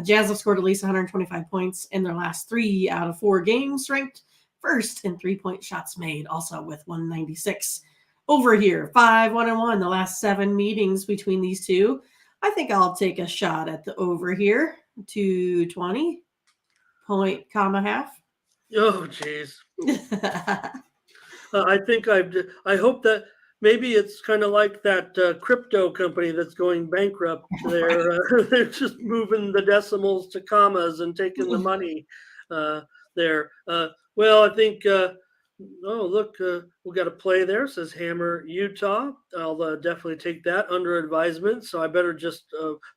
Jazz have scored at least 125 points in their last 3 out of 4 games, ranked first in 3-point shots made, also with 196. Over here, 5-1-1 the last 7 meetings between these two. I think I'll take a shot at the over here, 220 point, half. Oh, jeez. I hope that maybe it's kind of like that crypto company that's going bankrupt. They're just moving the decimals to commas and taking the money there. Well, I think. Oh, look, we got a play there. Says Hammer Utah. I'll definitely take that under advisement. So I better just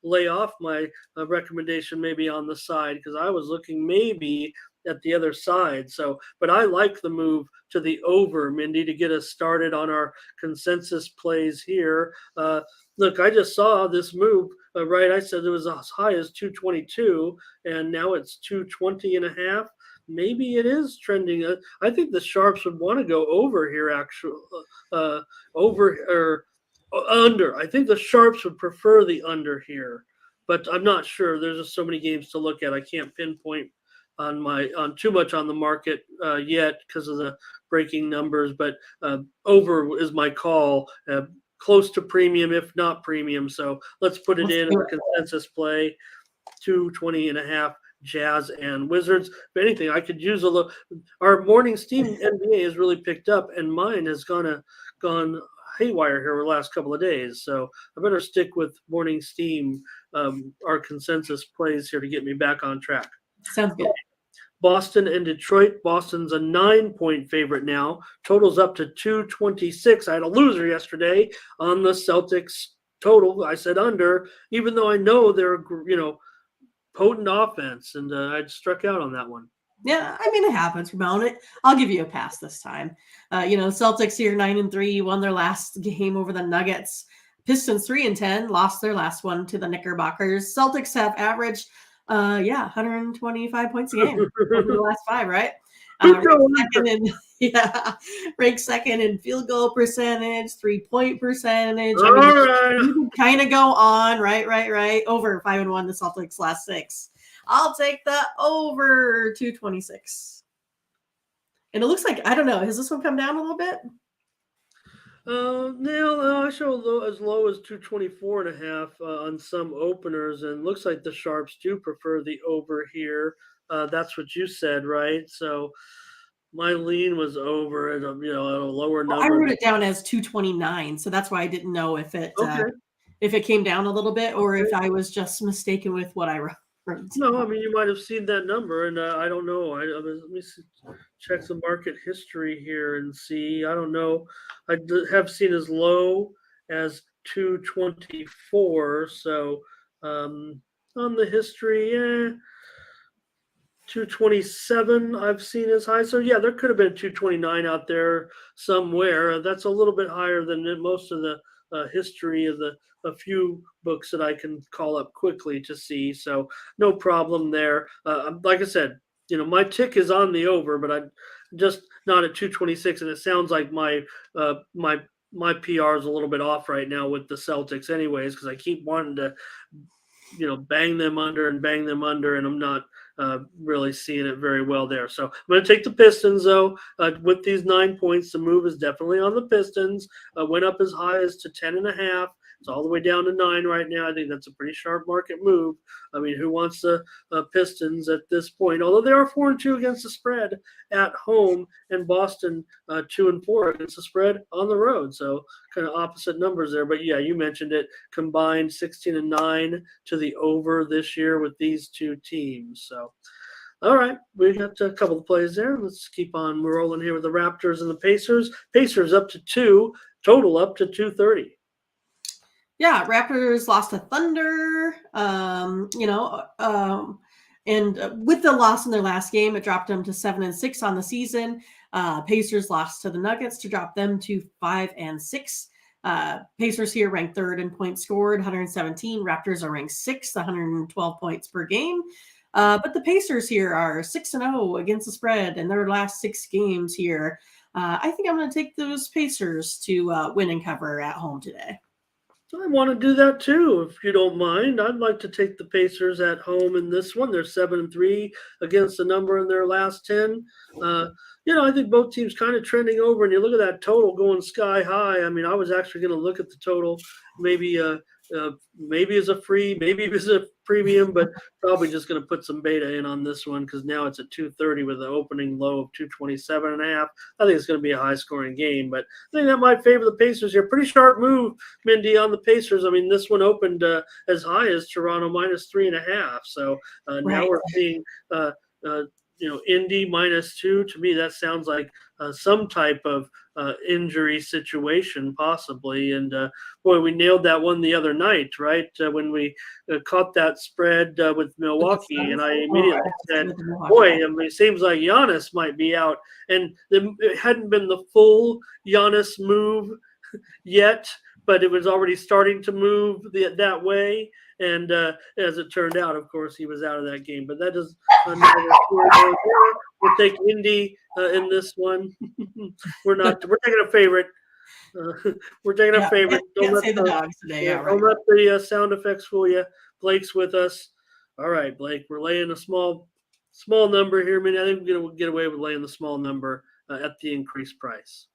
lay off my recommendation maybe on the side, because I was looking maybe at the other side. So, but I like the move to the over, Mindy, to get us started on our consensus plays here. Look, I just saw this move, right? I said it was as high as 222, and now it's 220.5. Maybe it is trending. I think the Sharps would want to go over here, actually, over or under. I think the Sharps would prefer the under here, but I'm not sure. There's just so many games to look at. I can't pinpoint on too much on the market yet because of the breaking numbers. But over is my call. Close to premium, if not premium. So let's put it in a consensus play, 220.5. Jazz and Wizards. If anything, I could use a little. Our morning steam NBA has really picked up, and mine has gone haywire here over the last couple of days. So I better stick with morning steam, our consensus plays here to get me back on track. Sounds good. Boston and Detroit. Boston's a 9-point favorite now. Total's up to 226. I had a loser yesterday on the Celtics total. I said under, even though I know they're, potent offense, and I struck out on that one. Yeah, I mean, it happens, Ramon. I'll give you a pass this time. Celtics here 9-3, won their last game over the Nuggets. Pistons 3-10 lost their last one to the Knickerbockers. Celtics have averaged 125 points a game over the last 5, right? Ranked second in field goal percentage, 3-point percentage. I mean, you can kind of go on, right. Over 5-1 the Celtics last 6. I'll take the over 226. And it looks like, I don't know, has this one come down a little bit? No, I show as low as 224.5 on some openers, and looks like the sharps do prefer the over here. That's what you said, right? So my lean was over at a lower number. I wrote it down as 229, so that's why I didn't know if it came down a little bit or if I was just mistaken with what I wrote. No, I mean, you might have seen that number, and I don't know. Let me check the market history here and see. I don't know. I have seen as low as 224. So on the history, 227 I've seen as high. So yeah, there could have been 229 out there somewhere. That's a little bit higher than most of the history of a few books that I can call up quickly to see. So no problem there. Like I said, my tick is on the over, but I'm just not at 226. And it sounds like my PR is a little bit off right now with the Celtics anyways, because I keep wanting to, bang them under, and I'm not really seeing it very well there. So I'm going to take the Pistons, though. With these 9 points, the move is definitely on the Pistons. Went up as high as to 10.5. It's all the way down to 9 right now. I think that's a pretty sharp market move. I mean, who wants the Pistons at this point? Although they are 4-2 against the spread at home, and Boston 2-4 against the spread on the road. So kind of opposite numbers there. But yeah, you mentioned it. Combined 16-9 to the over this year with these two teams. So all right, we got a couple of plays there. Let's keep on rolling here with the Raptors and the Pacers. Pacers up to 2, total up to 230. Yeah, Raptors lost to Thunder. And with the loss in their last game, it dropped them to 7-6 on the season. Pacers lost to the Nuggets to drop them to 5-6. Pacers here ranked 3rd in points scored, 117. Raptors are ranked 6th, 112 points per game. But the Pacers here are 6-0 against the spread in their last 6 games here. I think I'm going to take those Pacers to win and cover at home today. I want to do that too, if you don't mind. I'd like to take the Pacers at home in this one. They're 7-3 against the number in their last 10. I think both teams kind of trending over, and you look at that total going sky high. I mean, I was actually going to look at the total, maybe as a free, maybe as a premium, but probably just going to put some beta in on this one because now it's at 230 with an opening low of 227.5. I think it's going to be a high scoring game, but I think that might favor the Pacers here. Pretty sharp move, Mindy, on the Pacers. I mean, this one opened as high as Toronto -3.5. So now we're seeing Indy -2. To me, that sounds like some type of injury situation possibly. And boy, we nailed that one the other night, right? When we caught that spread with Milwaukee, and I immediately said, boy, I mean, it seems like Giannis might be out. And it hadn't been the full Giannis move yet, but it was already starting to move that way. And as it turned out, of course, he was out of that game. But that is another story. We'll take Indy in this one. We're taking a favorite. We're taking a favorite. Don't let the dogs today. Don't let the sound effects fool you. Blake's with us. All right, Blake. We're laying a small number here. I mean, I think we're going to get away with laying the small number at the increased price.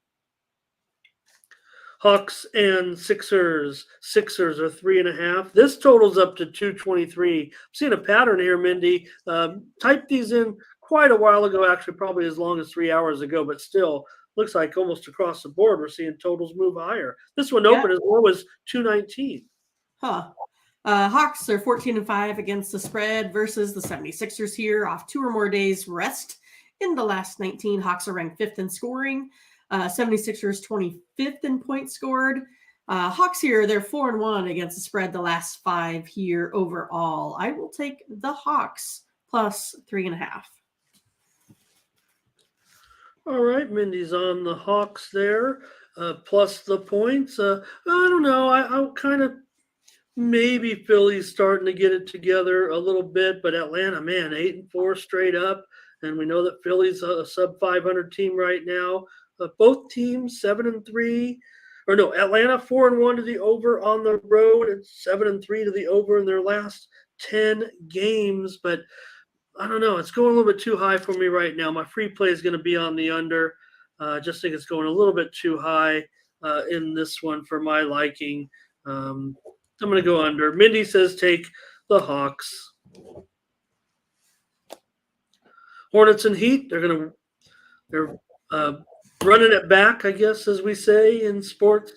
Hawks and Sixers. Sixers are 3.5. This totals up to 223. I'm seeing a pattern here, Mindy. Typed these in quite a while ago, actually probably as long as 3 hours ago, but still looks like almost across the board we're seeing totals move higher. This one opened as low as 219. Hawks are 14-5 against the spread versus the 76ers here off 2 or more days rest. In the last 19, Hawks are ranked 5th in scoring. 76ers 25th in points scored. Hawks here, they're 4-1 against the spread the last 5 here overall. I will take the Hawks plus 3.5. All right, Mindy's on the Hawks there. plus the points. I don't know. I kind of maybe Philly's starting to get it together a little bit, but Atlanta, man, 8-4 straight up, and we know that Philly's a sub 500 team right now. Both teams 7-3, or no, Atlanta 4-1 to the over on the road, and 7-3 to the over in their last 10 games. But I don't know, it's going a little bit too high for me right now. My free play is going to be on the under. I just think it's going a little bit too high in this one for my liking. I'm going to go under. Mindy says take the Hawks. Hornets and Heat. They're running it back, I guess, as we say in sports.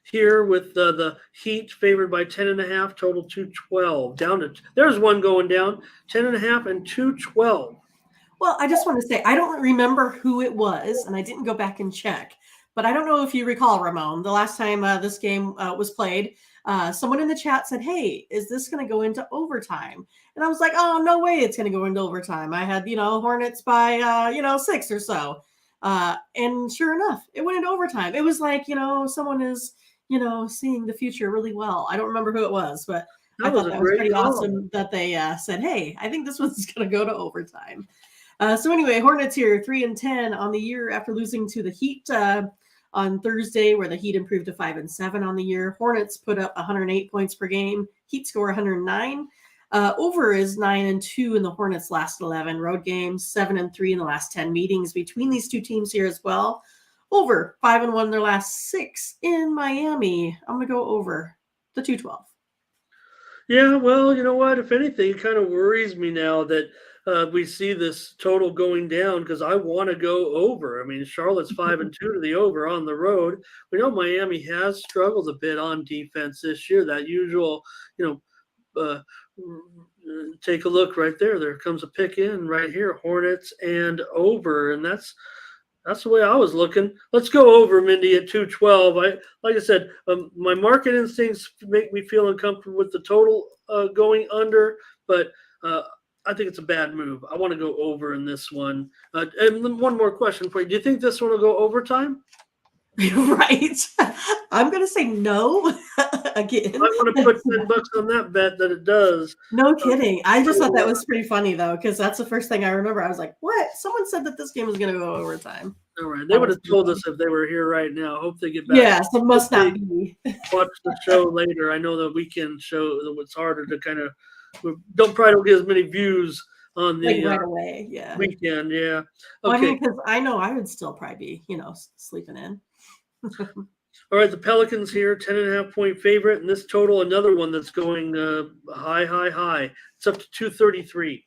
Here with the Heat favored by 10.5, total 212. There's one going down 10.5 and 212. Well, I just want to say I don't remember who it was, and I didn't go back and check. But I don't know if you recall, Ramon, the last time this game was played, someone in the chat said, "Hey, is this going to go into overtime?" And I was like, "Oh, no way, it's going to go into overtime." I had Hornets by 6 or so, and sure enough, it went into overtime. It was like someone is seeing the future really well. I don't remember who it was, but I thought that was pretty awesome that they said, "Hey, I think this one's going to go to overtime." So anyway, Hornets here 3-10 on the year after losing to the Heat on Thursday, where the Heat improved to 5-7 on the year. Hornets put up 108 points per game. Heat score 109. Over is 9-2 in the Hornets' last 11 road games, 7-3 in the last 10 meetings between these two teams here as well. Over 5-1 in their last 6 in Miami. I'm going to go over the 212. Yeah, well, you know what? If anything, it kind of worries me now that we see this total going down because I want to go over. I mean, Charlotte's 5-2 to the over on the road. We know Miami has struggled a bit on defense this year. That usual, take a look right there. There comes a pick in right here, Hornets and over, and that's the way I was looking. Let's go over, Mindy, at 212. Like I said, my market instincts make me feel uncomfortable with the total going under, but I think it's a bad move. I want to go over in this one. And one more question for you. Do you think this one will go overtime? Right. I'm going to say no again. I want to put $10 on that bet that it does. No kidding. I just thought that was pretty funny, though, because that's the first thing I remember. I was like, what? Someone said that this game was going to go overtime. All right. They would have told us if they were here right now. Hope they get back. Yeah, so must not be. Watch the show later. I know the weekend show, it's harder to kind of don't get as many views on the right away. Yeah. Weekend. Yeah. Okay. Well, I mean, because I know I would still probably be, sleeping in. All right, the Pelicans here, 10.5 point favorite, and this total, another one that's going high. It's up to 233.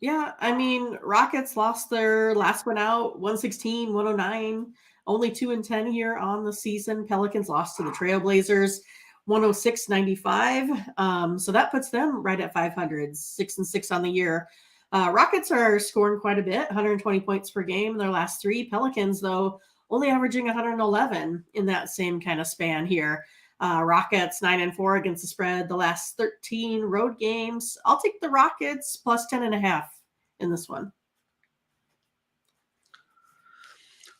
Yeah, I mean, Rockets lost their last one out, 116, 109, only 2-10 here on the season. Pelicans lost to the Trailblazers, 106-95. So that puts them right at 500, 6-6 on the year. Rockets are scoring quite a bit, 120 points per game in their last 3. Pelicans, though, only averaging 111 in that same kind of span here. Rockets 9-4 against the spread the last 13 road games. I'll take the Rockets plus 10.5 in this one.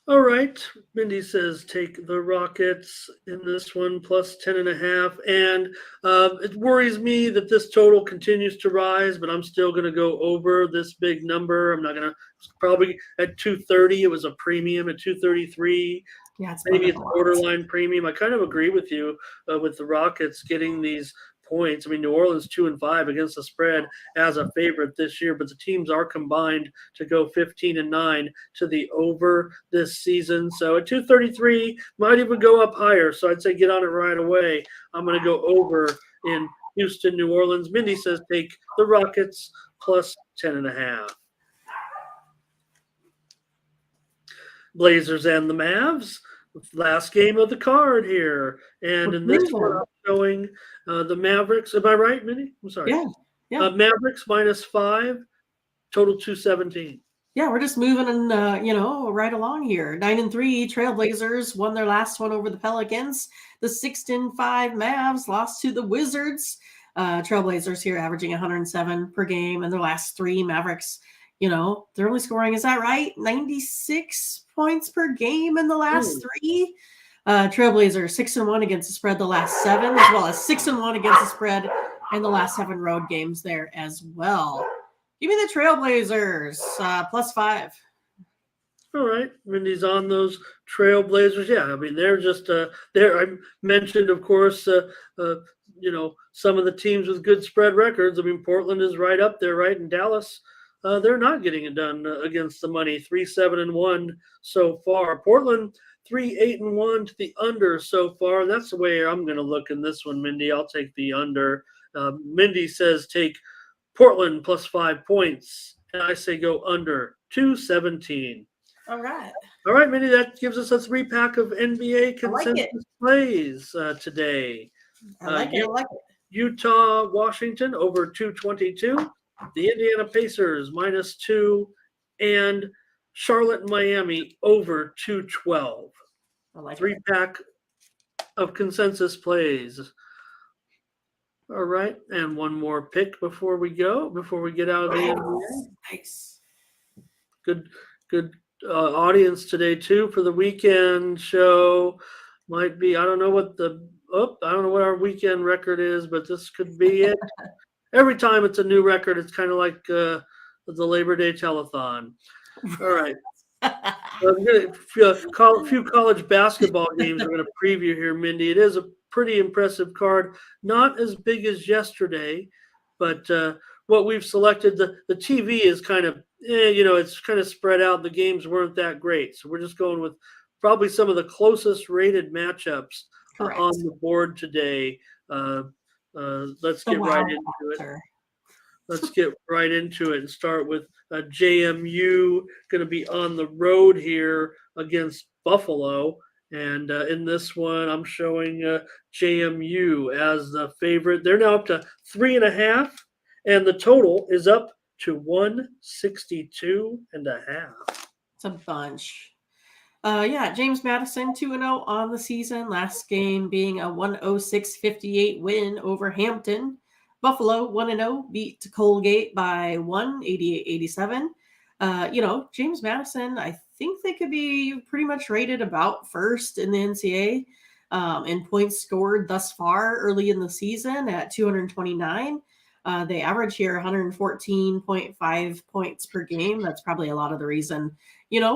All right. Mindy says take the Rockets in this one plus 10.5. And it worries me that this total continues to rise, but I'm still going to go over this big number. I'm not going to probably at 230. It was a premium at 233. Yeah, maybe it's borderline premium. I kind of agree with you with the Rockets getting these points. I mean, New Orleans 2-5 against the spread as a favorite this year, but the teams are combined to go 15-9 to the over this season. So at 233, might even go up higher. So I'd say get on it right away. I'm going to go over in Houston, New Orleans. Mindy says take the Rockets plus 10.5. Blazers and the Mavs. Last game of the card here. And in this one, I'm showing the Mavericks. Am I right, Minnie? I'm sorry. Yeah. Mavericks -5, total 217. Yeah, we're just moving and right along here. 9-3 Trailblazers won their last one over the Pelicans. The 6-5 Mavs lost to the Wizards. Trailblazers here averaging 107 per game in their last 3. Mavericks They're only scoring, is that right? 96 points per game in the last three. Trailblazers 6-1 against the spread the last 7, as well as 6-1 against the spread in the last 7 road games there as well. Give me the Trailblazers +5. All right, Mindy's on those Trailblazers. Yeah, I mean they're just there. I mentioned, of course, some of the teams with good spread records. I mean, Portland is right up there, right? And Dallas, they're not getting it done against the money. 3-7-1 so far. Portland 3-8-1 to the under so far. That's the way I'm going to look in this one, Mindy. I'll take the under. Mindy says take Portland +5 points, and I say go under 217. All right. All right, Mindy, that gives us a 3-pack of NBA consensus plays today. I like it. Utah, Washington over 222. The Indiana Pacers -2, and Charlotte, Miami over 212. I like 3-pack of consensus plays. All right, and one more pick before we get out of the NBA. Nice. Good audience today too for the weekend show. Might be, I don't know what our weekend record is, but this could be it. Every time it's a new record, it's kind of like the Labor Day telethon. All right. A few college basketball games we're going to preview here, Mindy. It is a pretty impressive card. Not as big as yesterday, but what we've selected, the TV is kind of, it's kind of spread out. The games weren't that great. So we're just going with probably some of the closest rated matchups on the board today. Let's get right into it. Let's get right into it and start with JMU going to be on the road here against Buffalo. And in this one, I'm showing JMU as the favorite. They're now up to 3.5, and the total is up to 162.5. It's a bunch. James Madison 2-0 on the season. Last game being a 106-58 win over Hampton. Buffalo 1-0 beat Colgate by 88-87. James Madison, I think they could be pretty much rated about first in the NCAA in points scored thus far early in the season at 229. They average here 114.5 points per game. That's probably a lot of the reason,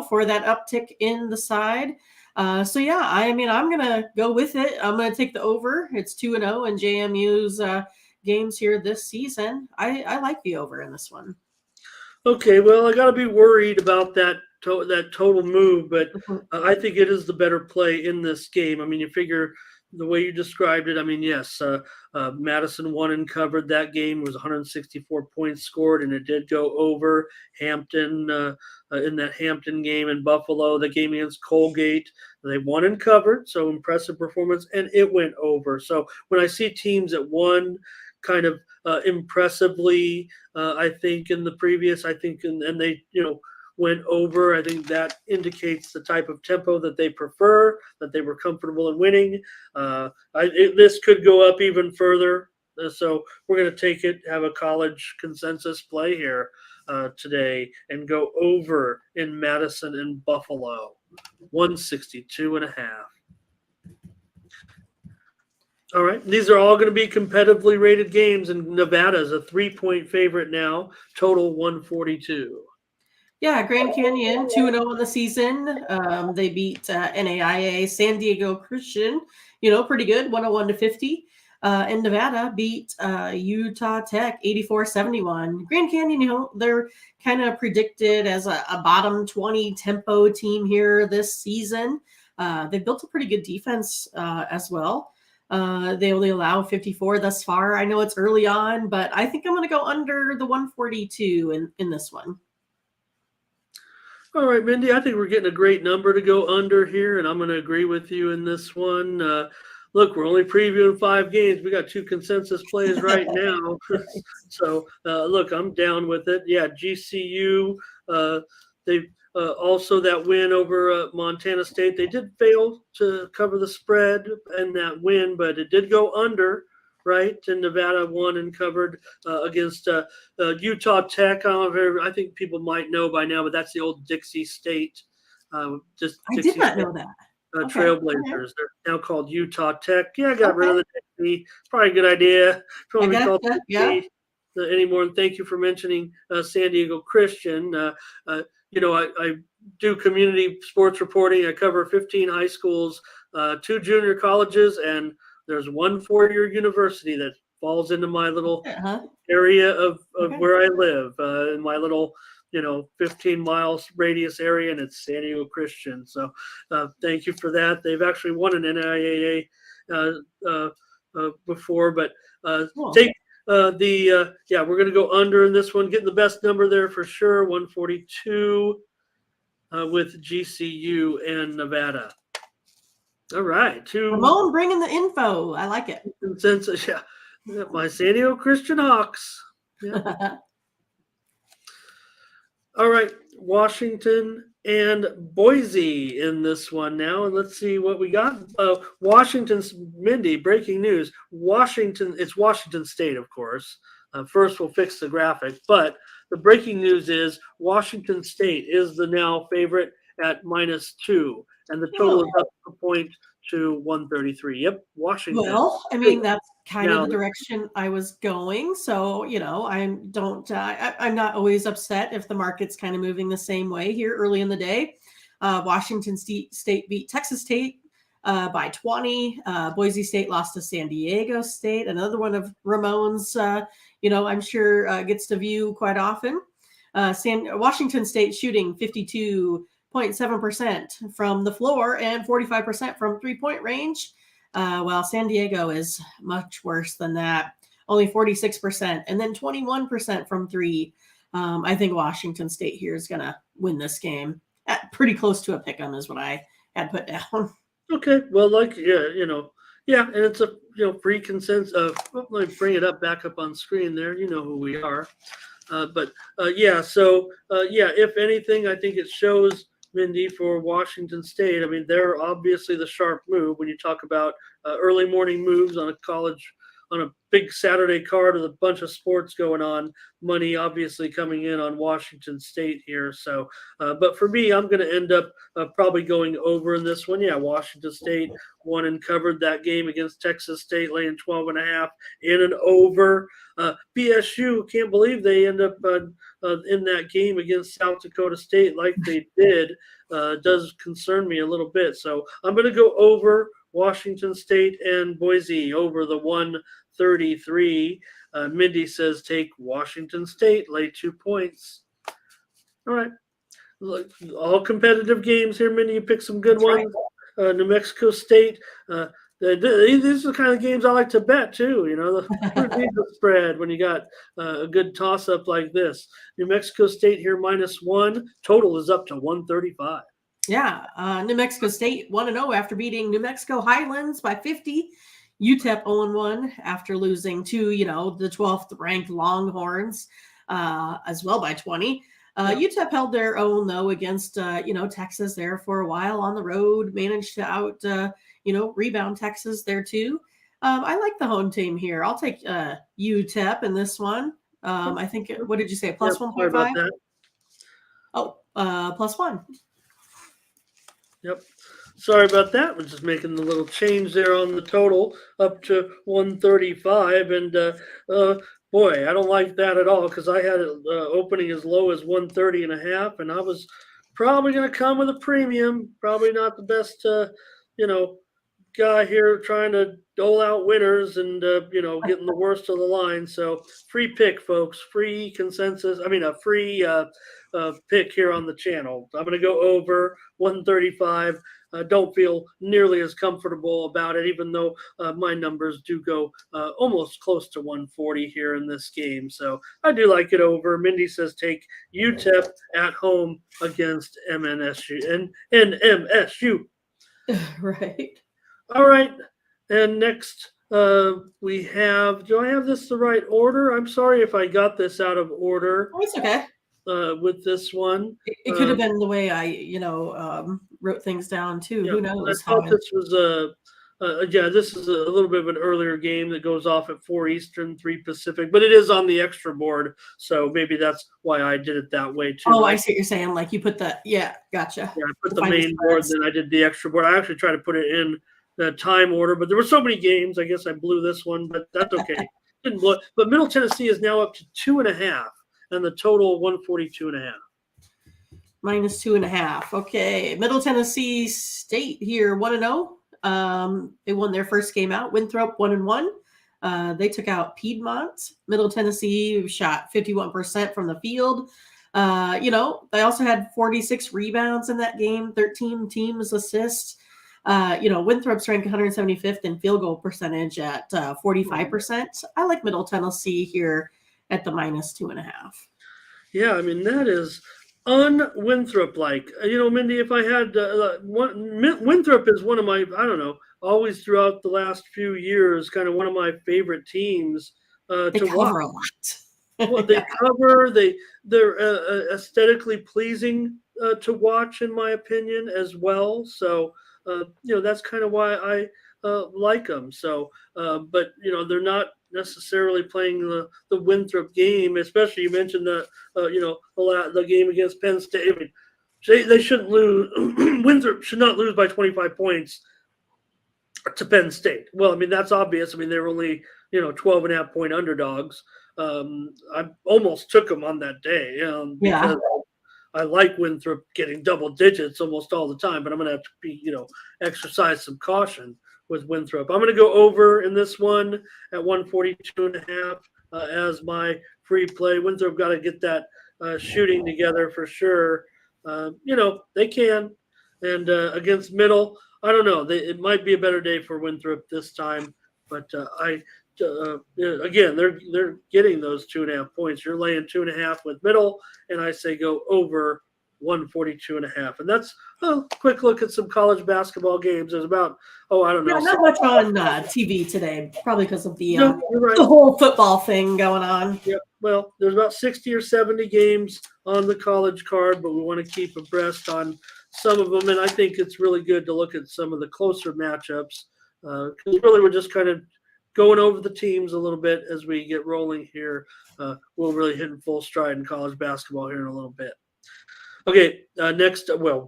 for that uptick in the side. I'm going to go with it. I'm going to take the over. It's 2-0 in JMU's games here this season. I like the over in this one. Okay, well, I got to be worried about that total move, but I think it is the better play in this game. I mean, you figure the way you described it, I mean, yes, Madison won and covered that game. It was 164 points scored, and it did go over. Hampton, in that Hampton game in Buffalo, the game against Colgate, they won and covered, so impressive performance, and it went over. So when I see teams that won kind of impressively, I think in the previous, and they, went over, I think that indicates the type of tempo that they prefer, that they were comfortable in winning. This could go up even further. So we're going to take it, have a college consensus play here today, and go over in Madison and Buffalo, 162.5. All right. These are all going to be competitively rated games, and Nevada is a 3-point favorite now, total 142. Yeah, Grand Canyon 2-0 in the season. They beat NAIA San Diego Christian, pretty good, 101-50. And Nevada beat Utah Tech 84-71. Grand Canyon, they're kind of predicted as a bottom 20 tempo team here this season. They've built a pretty good defense as well. They only allow 54 thus far. I know it's early on, but I think I'm going to go under the 142 in this one. All right, Mindy, I think we're getting a great number to go under here, and I'm going to agree with you in this one. Look, we're only previewing 5 games. We got 2 consensus plays right now. So, look, I'm down with it. Yeah, GCU, they also that win over Montana State. They did fail to cover the spread in that win, but it did go under right? And Nevada won and covered against Utah Tech. I think people might know by now, but that's the old Dixie State. Just I did Dixie not State know that. Okay. Trailblazers. They're now called Utah Tech. Yeah, I got rid of Okay. the Dixie. Probably a good idea. Don't I want to be called gotcha. Yeah. Dixie anymore. And thank you for mentioning San Diego Christian. I do community sports reporting. I cover 15 high schools, 2 junior colleges, and there's one 4-year university that falls into my little Uh-huh. area of Okay. where I live, in my little 15 miles radius area, and it's San Diego Christian. So thank you for that. They've actually won an NIAA before, but Cool. take we're going to go under in this one, getting the best number there for sure, 142 with GCU and Nevada. All right, Ramon bringing the info. I like it. Consensus, yeah. My San Diego Christian Hawks. Yeah. All right, Washington and Boise in this one now, and let's see what we got. Washington's Mindy. Breaking news: Washington. It's Washington State, of course. First, we'll fix the graphic, but the breaking news is Washington State is the now favorite at -2, and the total is up a point to 133. Yep, Washington. Well, I mean, that's kind of the direction I was going. So, I'm not always upset if the market's kind of moving the same way here early in the day. Washington State beat Texas State by 20. Boise State lost to San Diego State. Another one of Ramon's, I'm sure gets to view quite often. Washington State shooting 52.7% from the floor and 45% from 3-point range. While San Diego is much worse than that, only 46%, and then 21% from 3. I think Washington State here is going to win this game. Pretty close to a pick 'em is what I had put down. Okay, well, and it's a free consensus. Let me bring it back up on screen there. You know who we are, if anything, I think it shows, Mindy, for Washington State. I mean, they're obviously the sharp move when you talk about early morning moves on a big Saturday card with a bunch of sports going on. Money obviously coming in on Washington State here. So, but for me, I'm going to end up probably going over in this one. Yeah, Washington State won and covered that game against Texas State, laying 12.5 in an over. BSU, can't believe they end up in that game against South Dakota State like they did. Does concern me a little bit. So I'm going to go over Washington State and Boise over the 133. Mindy says take Washington State, lay 2 points. All right. Look, all competitive games here, Mindy. You pick some good ones. Right. New Mexico State. These are the kind of games I like to bet too. The spread when you got a good toss-up like this. New Mexico State here -1. Total is up to 135. Yeah, New Mexico State 1-0 after beating New Mexico Highlands by 50. UTEP 0-1 after losing to, the 12th ranked Longhorns as well by 20. UTEP held their own, though, against, Texas there for a while on the road, managed to rebound Texas there too. I like the home team here. I'll take UTEP in this one. I think, what did you say, plus 1.5? Oh, +1. Yep. Sorry about that. We're just making the little change there on the total up to 135. And boy, I don't like that at all because I had it opening as low as 130.5, and I was probably going to come with a premium. Probably not the best, guy here trying to dole out winners and, getting the worst of the line. So free pick, folks. Free consensus. I mean, a free pick here on the channel. I'm going to go over 135. Don't feel nearly as comfortable about it, even though my numbers do go almost close to 140 here in this game. So I do like it over. Mindy says take UTEP at home against MSU. Right. All right. And next we have, do I have this the right order? I'm sorry if I got this out of order. Oh, it's okay. With this one. It could have been the way I, wrote things down too. Yeah, Who knows? I thought this was Yeah, this is a little bit of an earlier game that goes off at 4 Eastern, 3 Pacific, but it is on the extra board, so maybe that's why I did it that way too. Oh, I see what you're saying. Like you put gotcha. Yeah, I put To the find the main board, spreads. then I did the extra board. I actually tried to put it in the time order, but there were so many games. I guess I blew this one, but that's okay. Didn't blow it. But Middle Tennessee is now up to 2.5, and the total 142.5. -2.5. Okay. Middle Tennessee State here, 1-0. They won their first game out. Winthrop 1-1. They took out Piedmont. Middle Tennessee shot 51% from the field. They also had 46 rebounds in that game, 13 teams assists. Winthrop's ranked 175th in field goal percentage at 45%. I like Middle Tennessee here at the -2.5. Yeah, I mean that is un-Winthrop like. Mindy, if I had Winthrop is one of my, I don't know, always throughout the last few years, kind of one of my favorite teams They to watch. cover a lot. Well, they cover. They're aesthetically pleasing to watch, in my opinion, as well. So that's kind of why I like them. So, but they're not necessarily playing the Winthrop game. Especially you mentioned the game against Penn State. I mean, they shouldn't lose. Winthrop should not lose by 25 points to Penn State. Well, I mean that's obvious. I mean they're only 12.5-point underdogs. I almost took them on that day because I like Winthrop getting double digits almost all the time, but I'm going to have to exercise some caution with Winthrop. I'm going to go over in this one at 142.5 as my free play. Winthrop got to get that shooting together for sure. They can. And against Middle, I don't know. It might be a better day for Winthrop this time, but again, they're getting those 2.5 points. You're laying 2.5 with Middle, and I say go over 142.5. And that's a quick look at some college basketball games. There's about not much on TV today, probably because of the right. the whole football thing going on. Yeah, well, there's about 60 or 70 games on the college card, but we want to keep abreast on some of them. And I think it's really good to look at some of the closer matchups because really we're just kind of going over the teams a little bit as we get rolling here. We'll really hit in full stride in college basketball here in a little bit. Okay, next, wow,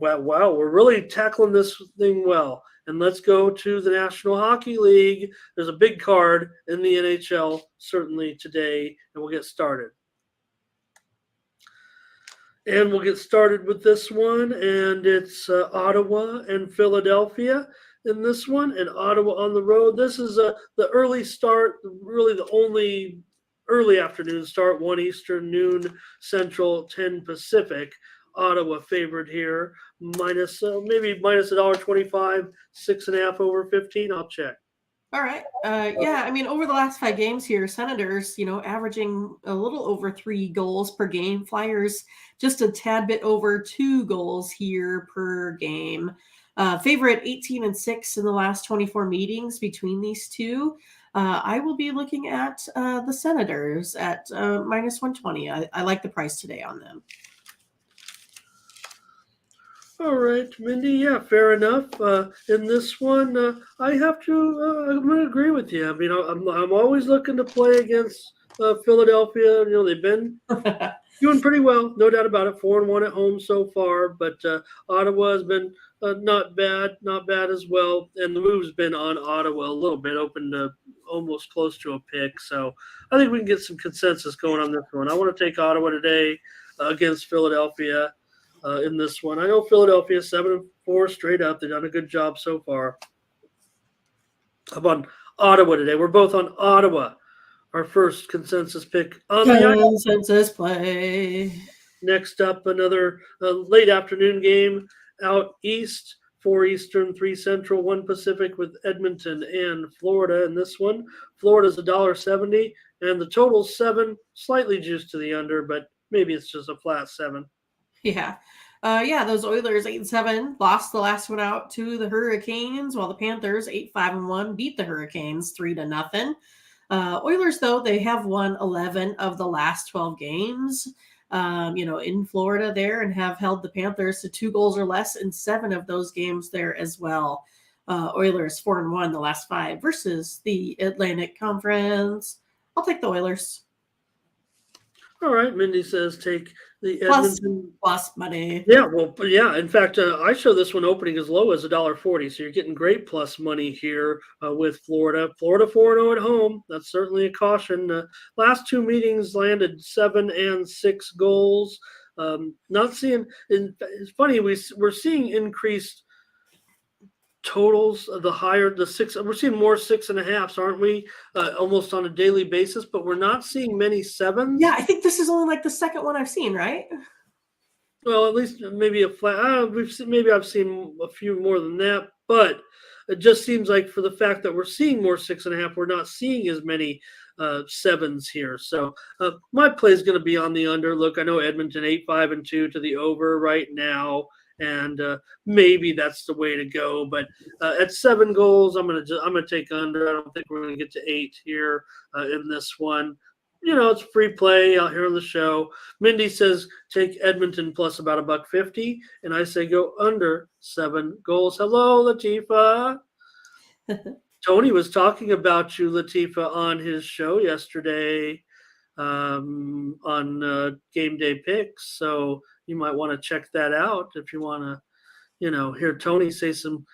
we're really tackling this thing well. And let's go to the National Hockey League. There's a big card in the NHL certainly today, and we'll get started. And we'll get started with this one, and it's Ottawa and Philadelphia in this one, and Ottawa on the road. This is the early start, really the only early afternoon start, 1 Eastern, noon Central, 10 Pacific. Ottawa favored here, maybe minus $1.25, 6.5 over 15. I'll check. All right. I mean, over the last 5 games here, Senators, averaging a little over 3 goals per game. Flyers just a tad bit over 2 goals here per game. Favorite 18-6 in the last 24 meetings between these two. I will be looking at the Senators at minus 120. I like the price today on them. All right, Mindy. Yeah, fair enough. In this one, I have to. I'm going to agree with you. I mean, I'm always looking to play against Philadelphia. They've been doing pretty well, no doubt about it. 4-1 at home so far, but Ottawa has been not bad as well. And the move's been on Ottawa a little bit, open to almost close to a pick. So I think we can get some consensus going on this one. I want to take Ottawa today against Philadelphia. In this one, I know Philadelphia 7-4 straight up. They've done a good job so far. I'm on Ottawa today. We're both on Ottawa. Our first consensus pick on the consensus play. Next up, another late afternoon game out east, 4 Eastern, 3 Central, 1 Pacific with Edmonton and Florida. In this one, Florida's $1.70, and the total's 7, slightly juiced to the under, but maybe it's just a flat 7. Yeah. Those Oilers 8-7 lost the last one out to the Hurricanes, while the Panthers 8-5-1 beat the Hurricanes 3-0. Oilers, though, they have won 11 of the last 12 games, in Florida there, and have held the Panthers to 2 goals or less in 7 of those games there as well. Oilers 4-1 the last 5 versus the Atlantic Conference. I'll take the Oilers. All right. Mindy says take the Plus Edmonton. money. Yeah, well, yeah. In fact, I show this one opening as low as $1.40, so you're getting great plus money here with Florida. Florida 4-0 at home. That's certainly a caution. Last 2 meetings landed 7 and 6 goals. Not seeing. It's funny. We're seeing increased totals. The higher the 6, we're seeing more 6.5s, aren't we? Almost on a daily basis, but we're not seeing many 7s. Yeah, I think this is only like the second one I've seen, right? Well, at least maybe a flat. Maybe I've seen a few more than that, but it just seems like for the fact that we're seeing more 6.5, we're not seeing as many 7s here. So my play is going to be on the under. Look, I know Edmonton 8-5-2 to the over right now, and maybe that's the way to go. But at 7 goals, I'm gonna take under. I don't think we're going to get to 8 here in this one. It's free play out here on the show. Mindy says take Edmonton plus about $1.50, and I say go under 7 goals. Hello, Latifa. Tony was talking about you, Latifa, on his show yesterday on Game Day Picks. So you might want to check that out if you want to, hear Tony say some.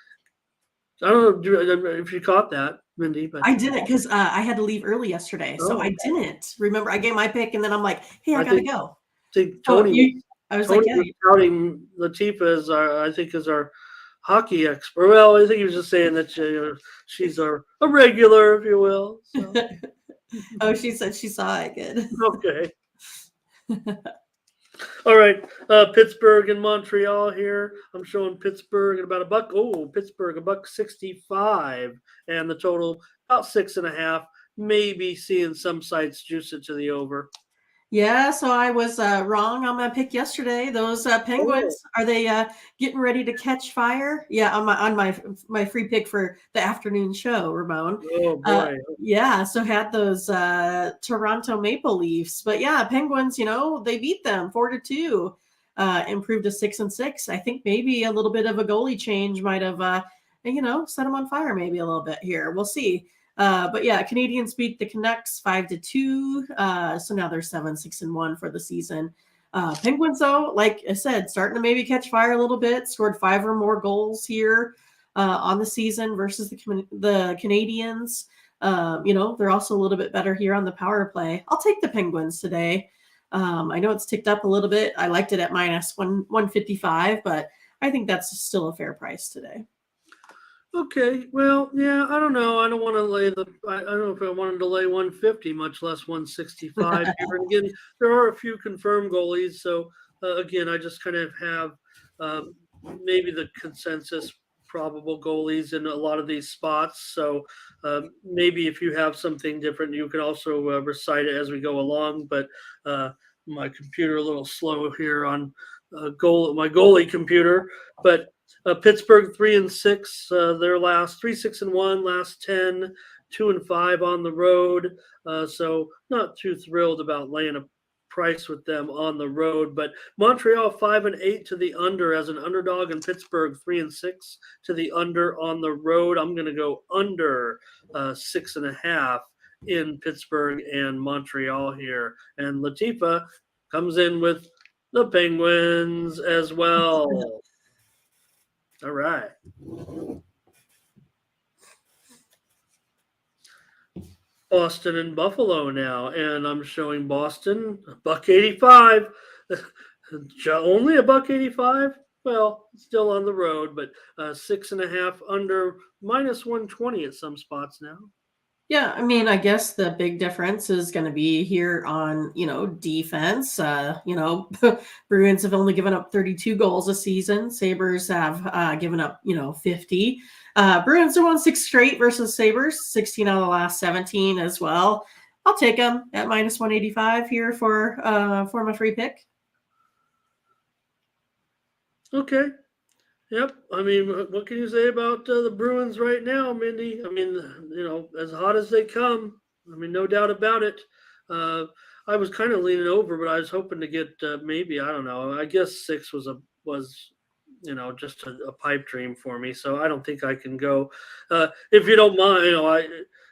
I don't know if you caught that, Mindy, but I didn't because I had to leave early yesterday, so I didn't remember. I gave my pick, and then I'm like, "Hey, I gotta go." I think Tony. I was Tony like, was touting Latifa as our hockey expert. Well, I think he was just saying that she's a regular, if you will. So. Oh, she said she saw it. Good. Okay. All right, Pittsburgh and Montreal here. I'm showing Pittsburgh at about $1. Oh, Pittsburgh $1.65, and the total about 6.5. Maybe seeing some sites juice it to the over. Yeah, so I was wrong on my pick yesterday. Those Penguins, are they getting ready to catch fire? Yeah, on my free pick for the afternoon show, Ramon. Oh boy. Yeah, so had those Toronto Maple Leafs, but yeah, Penguins, they beat them 4-2, improved to 6-6. I think maybe a little bit of a goalie change might have, set them on fire maybe a little bit here. We'll see. But yeah, Canadians beat the Canucks 5-2. So now they're 7-6-1 for the season. Penguins, though, like I said, starting to maybe catch fire a little bit. Scored 5 or more goals here on the season versus the Canadians. They're also a little bit better here on the power play. I'll take the Penguins today. I know it's ticked up a little bit. I liked it at minus 155, but I think that's still a fair price today. Okay, well, yeah, I don't know. I don't want to lay I don't know if I wanted to lay 150, much less 165 here. And again, there are a few confirmed goalies, so again, I just kind of have maybe the consensus probable goalies in a lot of these spots. So maybe if you have something different, you can also recite it as we go along. But my computer a little slow here on my goalie computer, but. Pittsburgh 3-6, their last 3-6-1, last 10, 2-5 on the road. So not too thrilled about laying a price with them on the road. But Montreal 5-8 to the under as an underdog, and Pittsburgh 3-6 to the under on the road. I'm going to go under 6.5 in Pittsburgh and Montreal here. And Latifa comes in with the Penguins as well. All right. Boston and Buffalo now, and I'm showing Boston $1.85. Only $1.85. Well, still on the road, but 6.5 under, minus 120 at some spots now. Yeah, I mean, I guess the big difference is going to be here on, defense. Bruins have only given up 32 goals a season. Sabres have given up, 50. Bruins have won 6 straight versus Sabres, 16 out of the last 17 as well. I'll take them at minus 185 here for my free pick. Okay. Yep. I mean, what can you say about the Bruins right now, Mindy? I mean, as hot as they come. I mean, no doubt about it. I was kind of leaning over, but I was hoping to get maybe, I don't know. I guess 6 was just a pipe dream for me. So I don't think I can go. If you don't mind,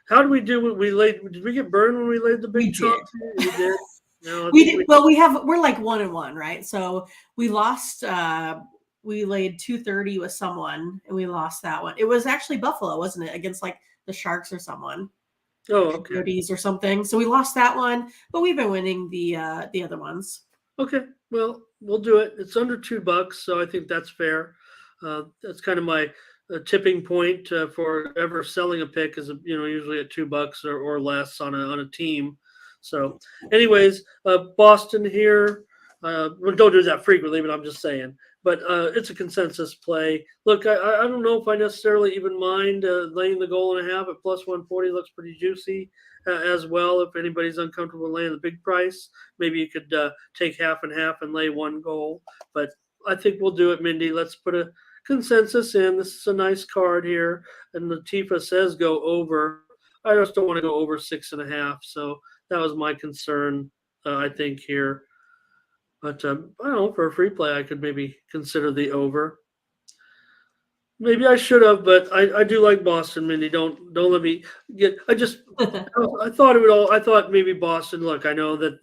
how do we do? We laid. Did we get burned when we laid the We big trunk? did. We did. No, I We think did. Well, we're like 1-1, right? So we lost. We laid 230 with someone, and we lost that one. It was actually Buffalo, wasn't it, against like the Sharks or someone, Oh, okay. Coyotes or something. So we lost that one, but we've been winning the other ones. Okay. Well, we'll do it. It's under $2, so I think that's fair. That's kind of my tipping point for ever selling a pick is usually at $2 or less on a team. So, anyways, Boston here. We don't do that frequently, but I'm just saying. But it's a consensus play. Look, I don't know if I necessarily even mind laying the goal and a half at plus 140. Looks pretty juicy as well. If anybody's uncomfortable laying the big price, maybe you could take half and half and lay one goal. But I think we'll do it, Mindy. Let's put a consensus in. This is a nice card here, and Latifa says go over. I just don't want to go over 6.5. So that was my concern. I think here. But I don't know, for a free play, I could maybe consider the over. Maybe I should have, but I do like Boston, Mindy. Don't let me get. I thought it would all. I thought maybe Boston. Look, I know that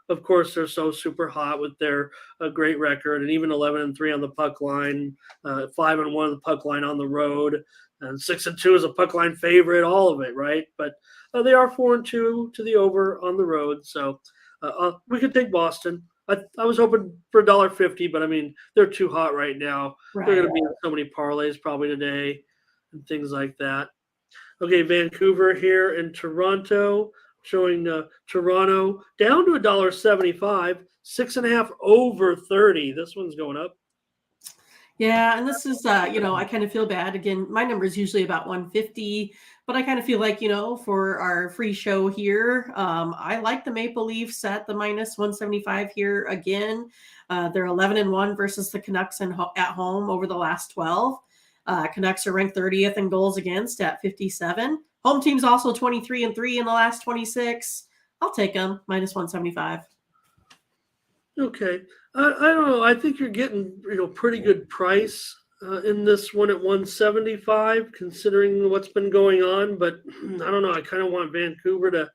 of course they're so super hot with their great record, and even 11-3 on the puck line, 5-1 on the puck line on the road, and 6-2 is a puck line favorite. All of it, right? But they are 4-2 to the over on the road, so we could take Boston. I was hoping for $1.50, but I mean they're too hot right now. Right. They're going to be in so many parlays probably today and things like that. Okay, Vancouver here in Toronto, showing Toronto down to $1.75, 6.5 over 30. This one's going up. Yeah, and this is I kind of feel bad. Again, my number is usually about 150, but I kind of feel like, for our free show here, I like the Maple Leafs at the minus 175 here again. They're 11-1 versus the Canucks at home over the last 12. Canucks are ranked 30th in goals against at 57. Home team's also 23-3 in the last 26. I'll take them minus 175. Okay. I don't know. I think you're getting pretty good price in this one at 175, considering what's been going on. But I don't know. I kind of want Vancouver to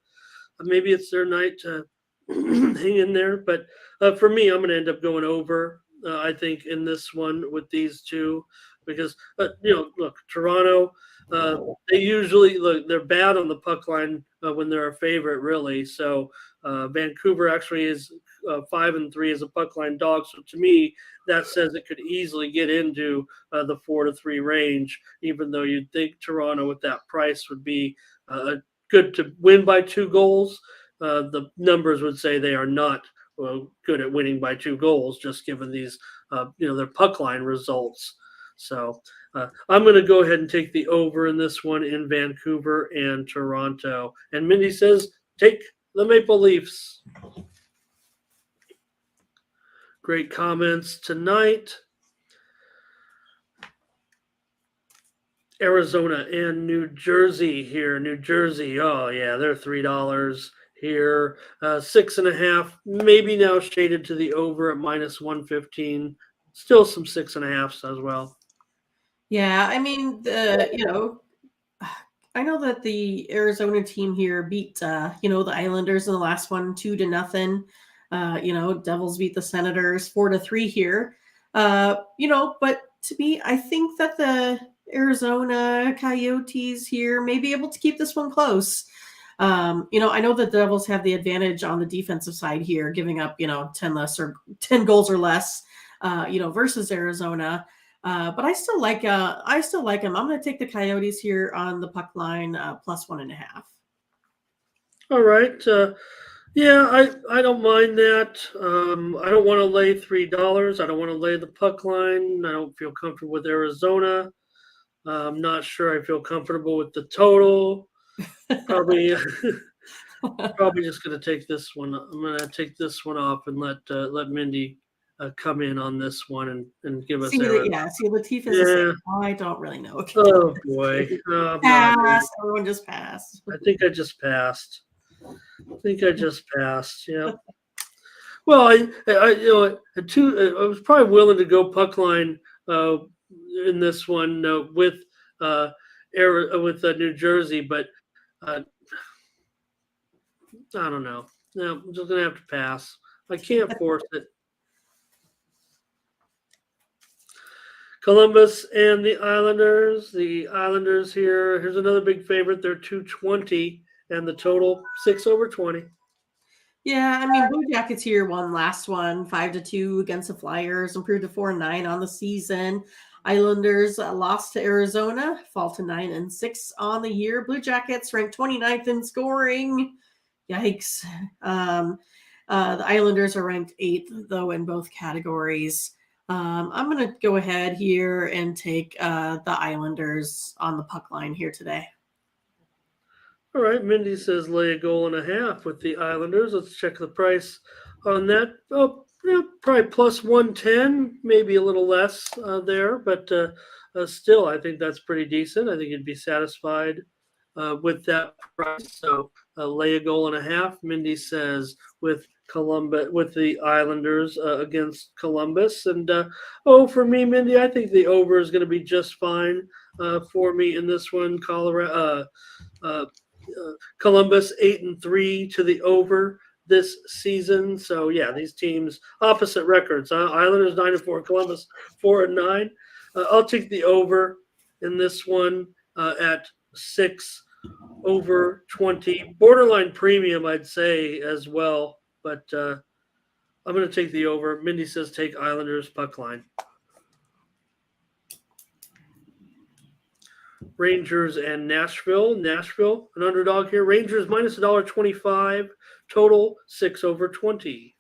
maybe it's their night to hang in there. But for me, I'm going to end up going over. I think in this one with these two, because look, Toronto. They usually they're bad on the puck line when they're a favorite, really. So Vancouver actually is 5-3 as a puck line dog. So to me, that says it could easily get into the 4-3 range, even though you'd think Toronto with that price would be good to win by 2 goals. The numbers would say they are not good at winning by 2 goals, just given these, their puck line results. So I'm going to go ahead and take the over in this one in Vancouver and Toronto. And Mindy says, take the Maple Leafs. Great comments tonight. Arizona and New Jersey here. New Jersey, oh yeah, they're $3 here. 6.5, maybe now shaded to the over at minus 115. Still some 6.5s as well. Yeah, I mean, I know that the Arizona team here beat, the Islanders in the last one 2-0. Devils beat the Senators 4-3 here. But to me, I think that the Arizona Coyotes here may be able to keep this one close. I know the Devils have the advantage on the defensive side here, giving up, 10 goals or less, versus Arizona. But I still like them. I'm going to take the Coyotes here on the puck line plus 1.5. All right. Yeah, I don't mind that. I don't want to lay $3. I don't want to lay the puck line. I don't feel comfortable with Arizona. I'm not sure I feel comfortable with the total. Probably just going to take this one. I'm going to take this one off and let Mindy come in on this one and give us. Latif is the same. I don't really know. Okay. Oh boy, pass. Everyone just passed. I think I just passed. Yeah. Well, I was probably willing to go puck line in this one with New Jersey, but I don't know. No, I'm just gonna have to pass. I can't force it. Columbus and the Islanders. The Islanders here. Here's another big favorite. They're 220, and the total 6/20. Yeah, I mean, Blue Jackets here won last one 5-2 against the Flyers, improved to 4-9 on the season. Islanders lost to Arizona, fall to 9-6 on the year. Blue Jackets ranked 29th in scoring. Yikes. The Islanders are ranked 8th, though, in both categories. I'm going to go ahead here and take the Islanders on the puck line here today. All right, Mindy says lay 1.5 with the Islanders. Let's check the price on that. Oh, yeah, probably plus 110, maybe a little less there, but still, I think that's pretty decent. I think you'd be satisfied with that price. So lay 1.5. Mindy says with Columbus, with the Islanders against Columbus, and for me, Mindy, I think the over is going to be just fine for me in this one. Columbus 8-3 to the over this season. So yeah, these teams opposite records. Islanders 9-4, Columbus 4-9. I'll take the over in this one at 6/20. Borderline premium, I'd say as well, but I'm going to take the over. Mindy says take Islanders puck line. Rangers and Nashville. Nashville, an underdog here. Rangers minus $1.25. Total 6/20.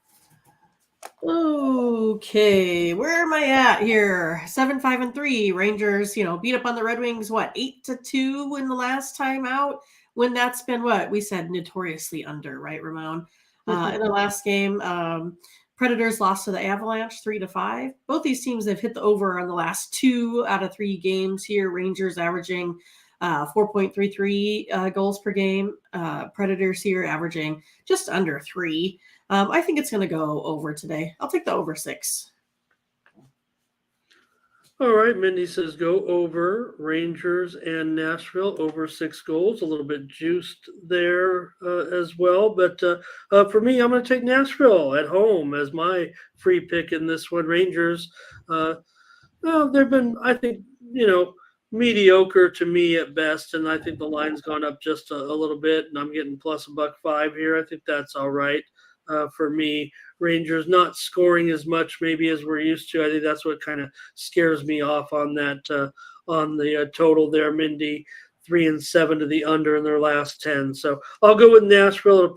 Okay, where am I at here? 7-5-3. Rangers, beat up on the Red Wings. What, 8-2 in the last time out? When that's been what we said notoriously under, right, Ramon? In the last game, Predators lost to the Avalanche 3-5. Both these teams have hit the over on the last 2 out of 3 games here. Rangers averaging 4.33 goals per game. Predators here averaging just under 3. I think it's going to go over today. I'll take the over 6. All right, Mindy says go over Rangers and Nashville over 6 goals. A little bit juiced there as well. But for me, I'm going to take Nashville at home as my free pick in this one. Rangers, they've been, I think, mediocre to me at best. And I think the line's gone up just a little bit. And I'm getting plus $1.05 here. I think that's all right for me. Rangers not scoring as much maybe as we're used to. I think that's what kind of scares me off on that on the total there, Mindy. 3-7 to the under in their last 10. So I'll go with Nashville at a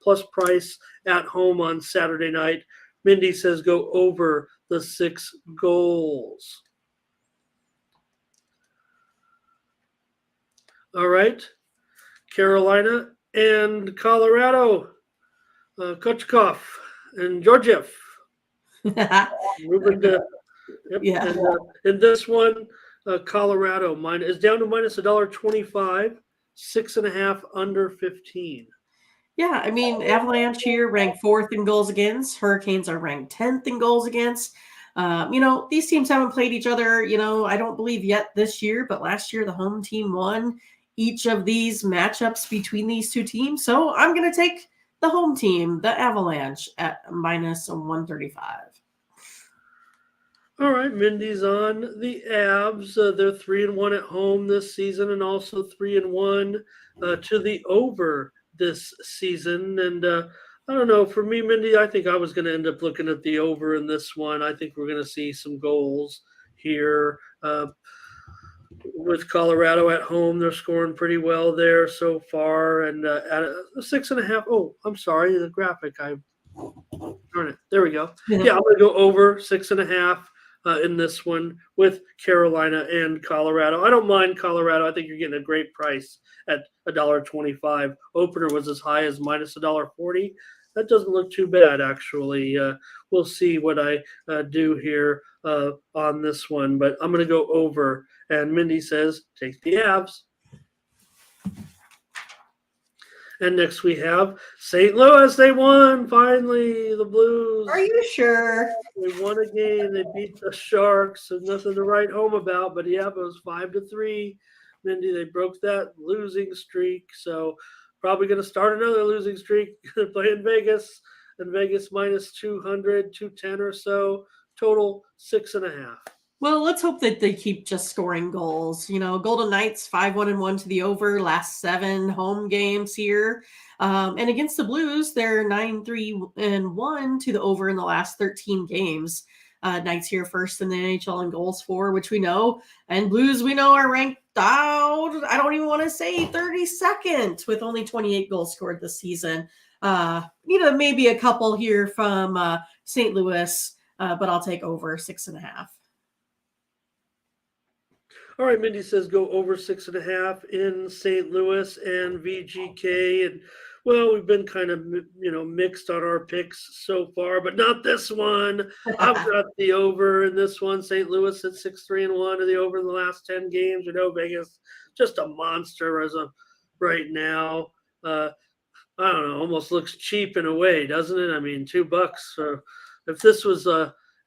plus price at home on Saturday night. Mindy says go over the 6 goals. All right, Carolina and Colorado. Kochkov and Georgiev. Moving to Yeah. And, in this one, Colorado is down to minus $1.25, 6.5 under 15. Yeah, I mean, Avalanche here ranked 4th in goals against. Hurricanes are ranked 10th in goals against. These teams haven't played each other, I don't believe yet this year, but last year the home team won each of these matchups between these two teams. So I'm going to take the home team, the Avalanche, at minus 135. All right, Mindy's on the Avs. They're 3-1 at home this season, and also 3-1 to the over this season. And I don't know. For me, Mindy, I think I was going to end up looking at the over in this one. I think we're going to see some goals here. With Colorado at home, they're scoring pretty well there so far. And at a 6.5. Oh, I'm sorry, the graphic. Darn it. There we go. Yeah, I'm going to go over 6.5 in this one with Carolina and Colorado. I don't mind Colorado. I think you're getting a great price at $1.25. Opener was as high as minus $1.40. That doesn't look too bad, actually. We'll see what I do here on this one, but I'm going to go over. And Mindy says, take the Avs. And next we have St. Louis. They won finally. The Blues. Are you sure? They won a game. They beat the Sharks. So nothing to write home about. But yeah, it was 5-3. Mindy, they broke that losing streak. So probably going to start another losing streak. Play in Vegas. And Vegas minus 200, 210 or so. Total 6.5. Well, let's hope that they keep just scoring goals. Golden Knights 5-1-1 to the over last 7 home games here. And against the Blues, they're 9-3-1 to the over in the last 13 games. Knights here first in the NHL in goals for, which we know. And Blues, we know, are ranked out. I don't even want to say 32nd with only 28 goals scored this season. Maybe a couple here from St. Louis, but I'll take over 6.5. All right, Mindy says go over 6.5 in St. Louis and VGK. And well, we've been kind of mixed on our picks so far, but not this one. I've got the over in this one. St. Louis at 6-3-1 to the over in the last 10 games. Vegas just a monster as of right now. I don't know, almost looks cheap in a way, doesn't it? I mean, $2. If this was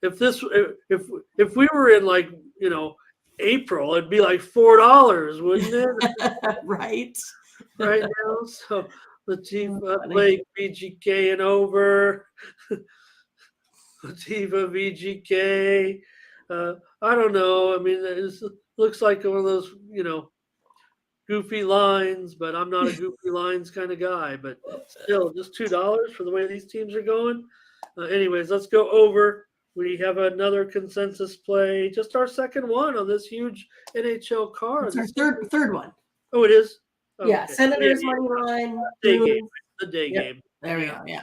if we were in April, it'd be like $4, wouldn't it? Right. Right now. So the team played VGK and over. Lativa VGK. I don't know. I mean, it looks like one of those, goofy lines, but I'm not a goofy lines kind of guy. But still, just $2 for the way these teams are going. Anyways, let's go over. We have another consensus play, just our second one on this huge NHL card. It's our third one. Oh, it is? Oh, yeah, okay. Senators money line. Day game. The day game. There we go, yeah.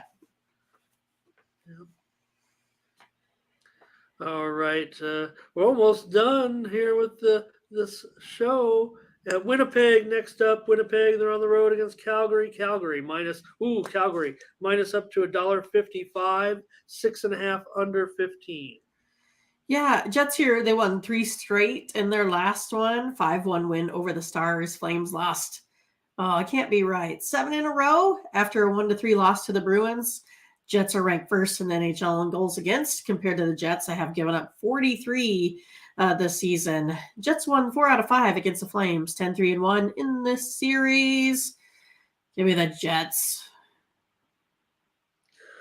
All right. We're almost done here with this show. Winnipeg next up. Winnipeg, they're on the road against Calgary. Calgary minus up to $1.55, 6.5 under 15. Yeah, Jets here, they won 3 straight in their last one, 5-1 win over the Stars. Flames lost. Oh, it can't be right. 7 in a row after a 1-3 loss to the Bruins. Jets are ranked first in the NHL in goals against. Compared to the Jets, I have given up 43 this season. Jets won 4 out of 5 against the Flames, 10-3-1 in this series. Give me the Jets.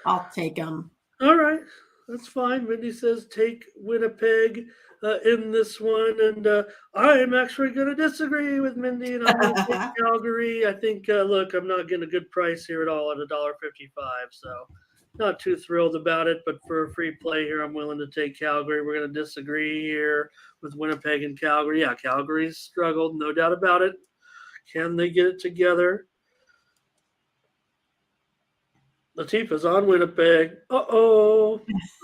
I'll take them. All right, that's fine. Mindy says take Winnipeg in this one, and I am actually going to disagree with Mindy, and I'm going to take Calgary. I think, look, I'm not getting a good price here at all at $1.55, so not too thrilled about it, but for a free play here, I'm willing to take Calgary. We're going to disagree here with Winnipeg and Calgary. Yeah, Calgary's struggled, no doubt about it. Can they get it together? Latifa's on Winnipeg. Uh-oh.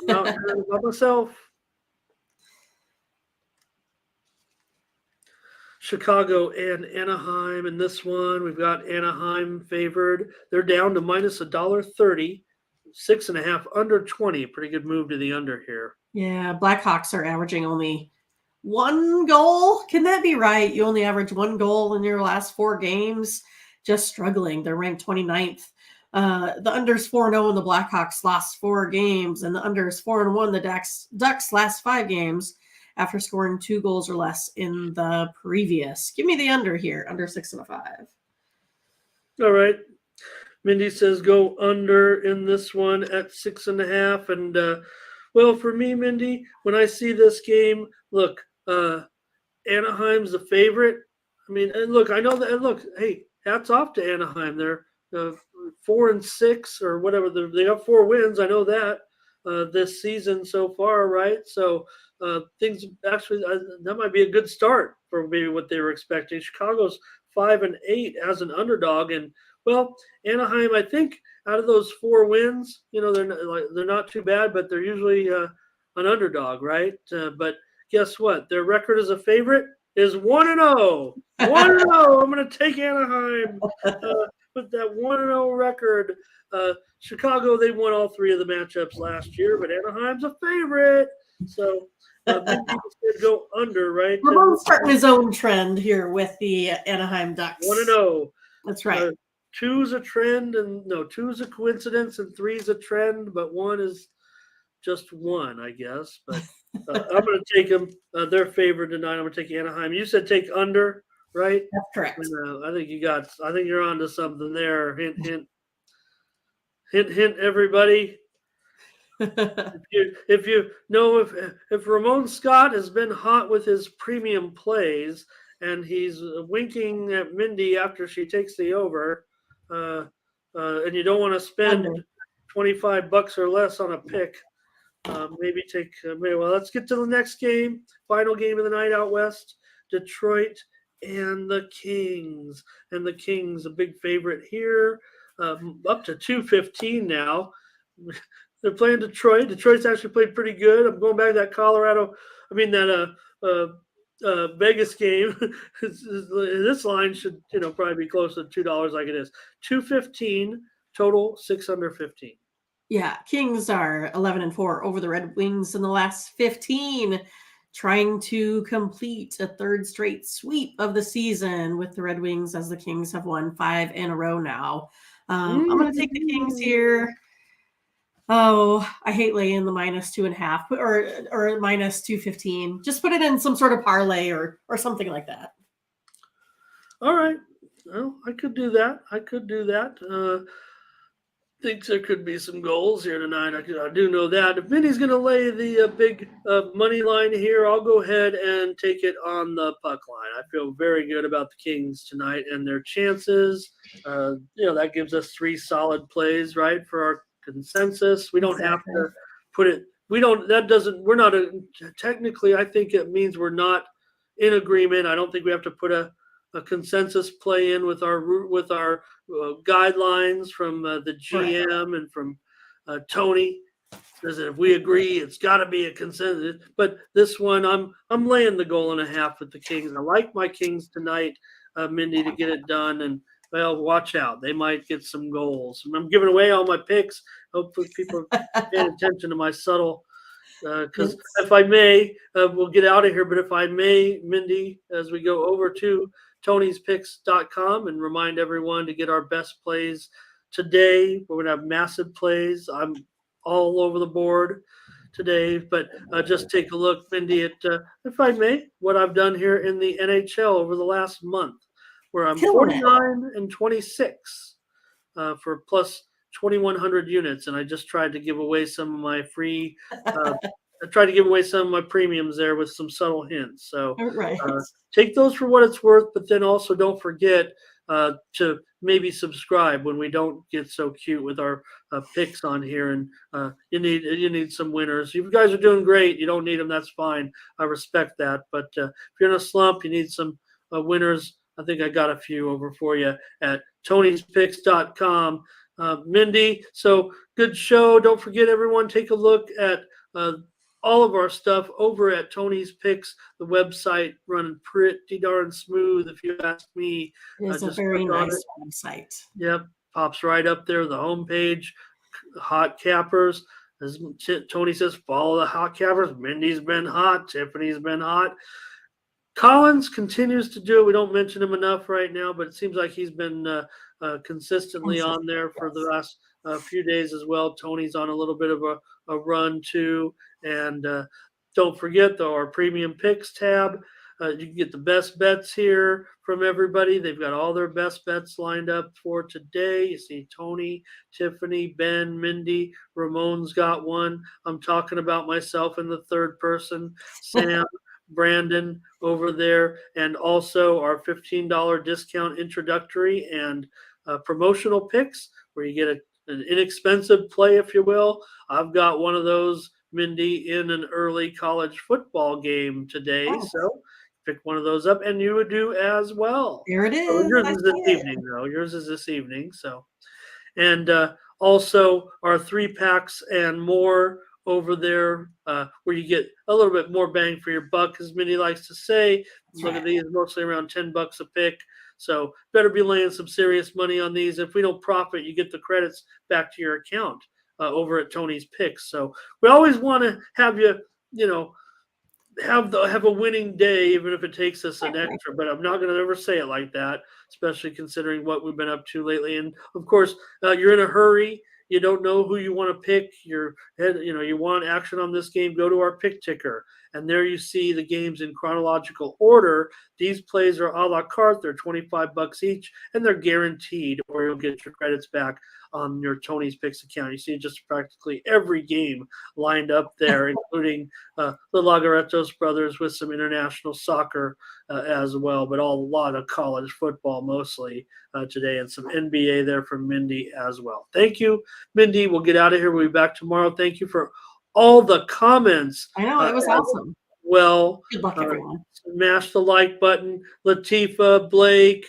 I'm out here by myself. Chicago and Anaheim in this one. We've got Anaheim favored. They're down to minus $1.30. 6.5 under 20. Pretty good move to the under here. Yeah, Blackhawks are averaging only 1 goal. Can that be right? You only average 1 goal in your last 4 games. Just struggling. They're ranked 29th. The under's 4-0 in the Blackhawks last 4 games, and the under's 4-1 the Ducks last 5 games after scoring 2 goals or less in the previous. Give me the under here, under 6.5. All right. Mindy says go under in this one at 6.5. And, well, for me, Mindy, when I see this game, look, Anaheim's the favorite. I mean, and look, I know that, and look, hey, hats off to Anaheim. They're 4-6 or whatever. They got 4 wins. I know that this season so far, right? So things actually, that might be a good start for maybe what they were expecting. Chicago's 5-8 as an underdog. And, well, Anaheim, I think out of those 4 wins, they're not too bad, but they're usually an underdog, right? But guess what? Their record as a favorite is 1-0. 1-0. I'm going to take Anaheim with that 1-0 record. Chicago, they won all 3 of the matchups last year, but Anaheim's a favorite. So go under, right? Ramon's starting his own trend here with the Anaheim Ducks. 1-0. That's right. two's a trend, and no, two's a coincidence, and three's a trend, but one is just one, I guess. But I'm going to take them. They're favored tonight. I'm going to take Anaheim. You said take under, right? That's correct. I think you got. I think you're onto something there. Hint, hint, hint, hint. Everybody, if you know if Ramon Scott has been hot with his premium plays and he's winking at Mindy after she takes the over, and you don't want to spend Under. $25 or less on a pick, maybe take. Well, let's get to the next game. Final game of the night out west: Detroit and the Kings. And the Kings, a big favorite here, up to 215 now. They're playing Detroit. Detroit's actually played pretty good. I'm going back to that Vegas game. This line should, probably be close to $2 like it is. 215 total, 6 under 15. Yeah, Kings are 11-4 over the Red Wings in the last 15, trying to complete a third straight sweep of the season with the Red Wings, as the Kings have won 5 in a row now. I'm going to take the Kings here. Oh, I hate laying the -2.5 or -215. Just put it in some sort of parlay or something like that. All right. Well, I could do that. Think there could be some goals here tonight. I do know that. If Minnie's going to lay the big money line here, I'll go ahead and take it on the puck line. I feel very good about the Kings tonight and their chances. That gives us 3 solid plays, right, for our consensus. We don't have to put it. We don't. That doesn't. We're not technically. I think it means we're not in agreement. I don't think we have to put a consensus play in with our guidelines from the GM and from Tony. Says that if we agree, it's got to be a consensus. But this one, I'm laying the 1.5 with the Kings. I like my Kings tonight, Mindy, to get it done. And well, watch out, they might get some goals. I'm giving away all my picks. Hopefully, people are paying attention to my subtle. Because if I may, we'll get out of here. But if I may, Mindy, as we go over to Tony'sPicks.com and remind everyone to get our best plays today. We're going to have massive plays. I'm all over the board today, but just take a look, Mindy, at, if I may, what I've done here in the NHL over the last month, where I'm 49-26 for plus 2,100 units, and I just tried to give away some of my free. I tried to give away some of my premiums there with some subtle hints. So take those for what it's worth, but then also don't forget to maybe subscribe when we don't get so cute with our picks on here. And you need some winners. You guys are doing great. You don't need them. That's fine. I respect that. But if you're in a slump, you need some winners. I think I got a few over for you at Tony'sPicks.com. Mindy, so good show. Don't forget, everyone, take a look at all of our stuff over at Tony's Picks, the website, running pretty darn smooth, if you ask me. It's a very nice website. Yep, pops right up there, the homepage, hot cappers. As Tony says, follow the hot cappers. Mindy's been hot. Tiffany's been hot. Collins continues to do it. We don't mention him enough right now, but it seems like he's been consistently on there for the last few days as well. Tony's on a little bit of a run too. And don't forget, though, our premium picks tab. You can get the best bets here from everybody. They've got all their best bets lined up for today. You see Tony, Tiffany, Ben, Mindy, Ramon's got one. I'm talking about myself in the third person. Sam, Brandon over there, and also our $15 discount introductory and promotional picks where you get an inexpensive play, if you will. I've got one of those, Mindy, in an early college football game today. So pick one of those up, and you would do as well. There it is. So yours is this evening, though. Yours is this evening. So, and also our 3-packs and more over there, where you get a little bit more bang for your buck, as Mindy likes to say. Look at these, mostly around $10 a pick. So better be laying some serious money on these. If we don't profit, you get the credits back to your account over at Tony's Picks. So we always want to have you, have a winning day, even if it takes us an Exactly. extra. But I'm not going to ever say it like that, especially considering what we've been up to lately. And of course, you're in a hurry. You don't know who you want to pick. You want action on this game. Go to our pick ticker, and there you see the games in chronological order. These plays are a la carte. They're $25 each, and they're guaranteed, or you'll get your credits back on your Tony's Picks account. You see just practically every game lined up there, including the Lagaretos brothers with some international soccer as well, but a lot of college football mostly today, and some NBA there from Mindy as well. Thank you, Mindy. We'll get out of here. We'll be back tomorrow. Thank you for all the comments. I know it was As awesome. well, Good luck, everyone. smash the like button. Latifa Blake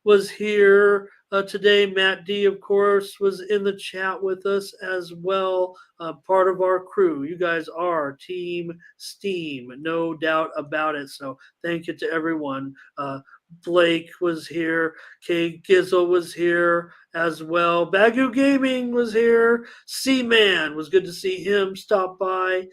was here today. Matt D, of course, was in the chat with us as well. Part of our crew. You guys are Team Steam, no doubt about it. So thank you to everyone. Blake was here. Kay Gizzle was here as well. Bagu Gaming was here. C-Man was good to see him stop by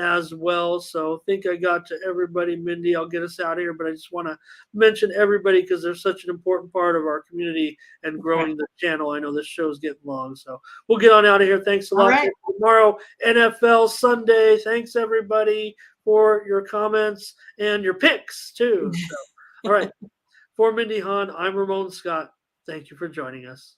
as well. So I think I got to everybody. Mindy, I'll get us out of here, but I just want to mention everybody because they're such an important part of our community and growing the channel. I know this show's getting long, so we'll get on out of here. Thanks a All lot. right. Tomorrow, NFL Sunday. Thanks everybody for your comments and your picks too. So, all right. For Mindy Hahn, I'm Ramon Scott. Thank you for joining us.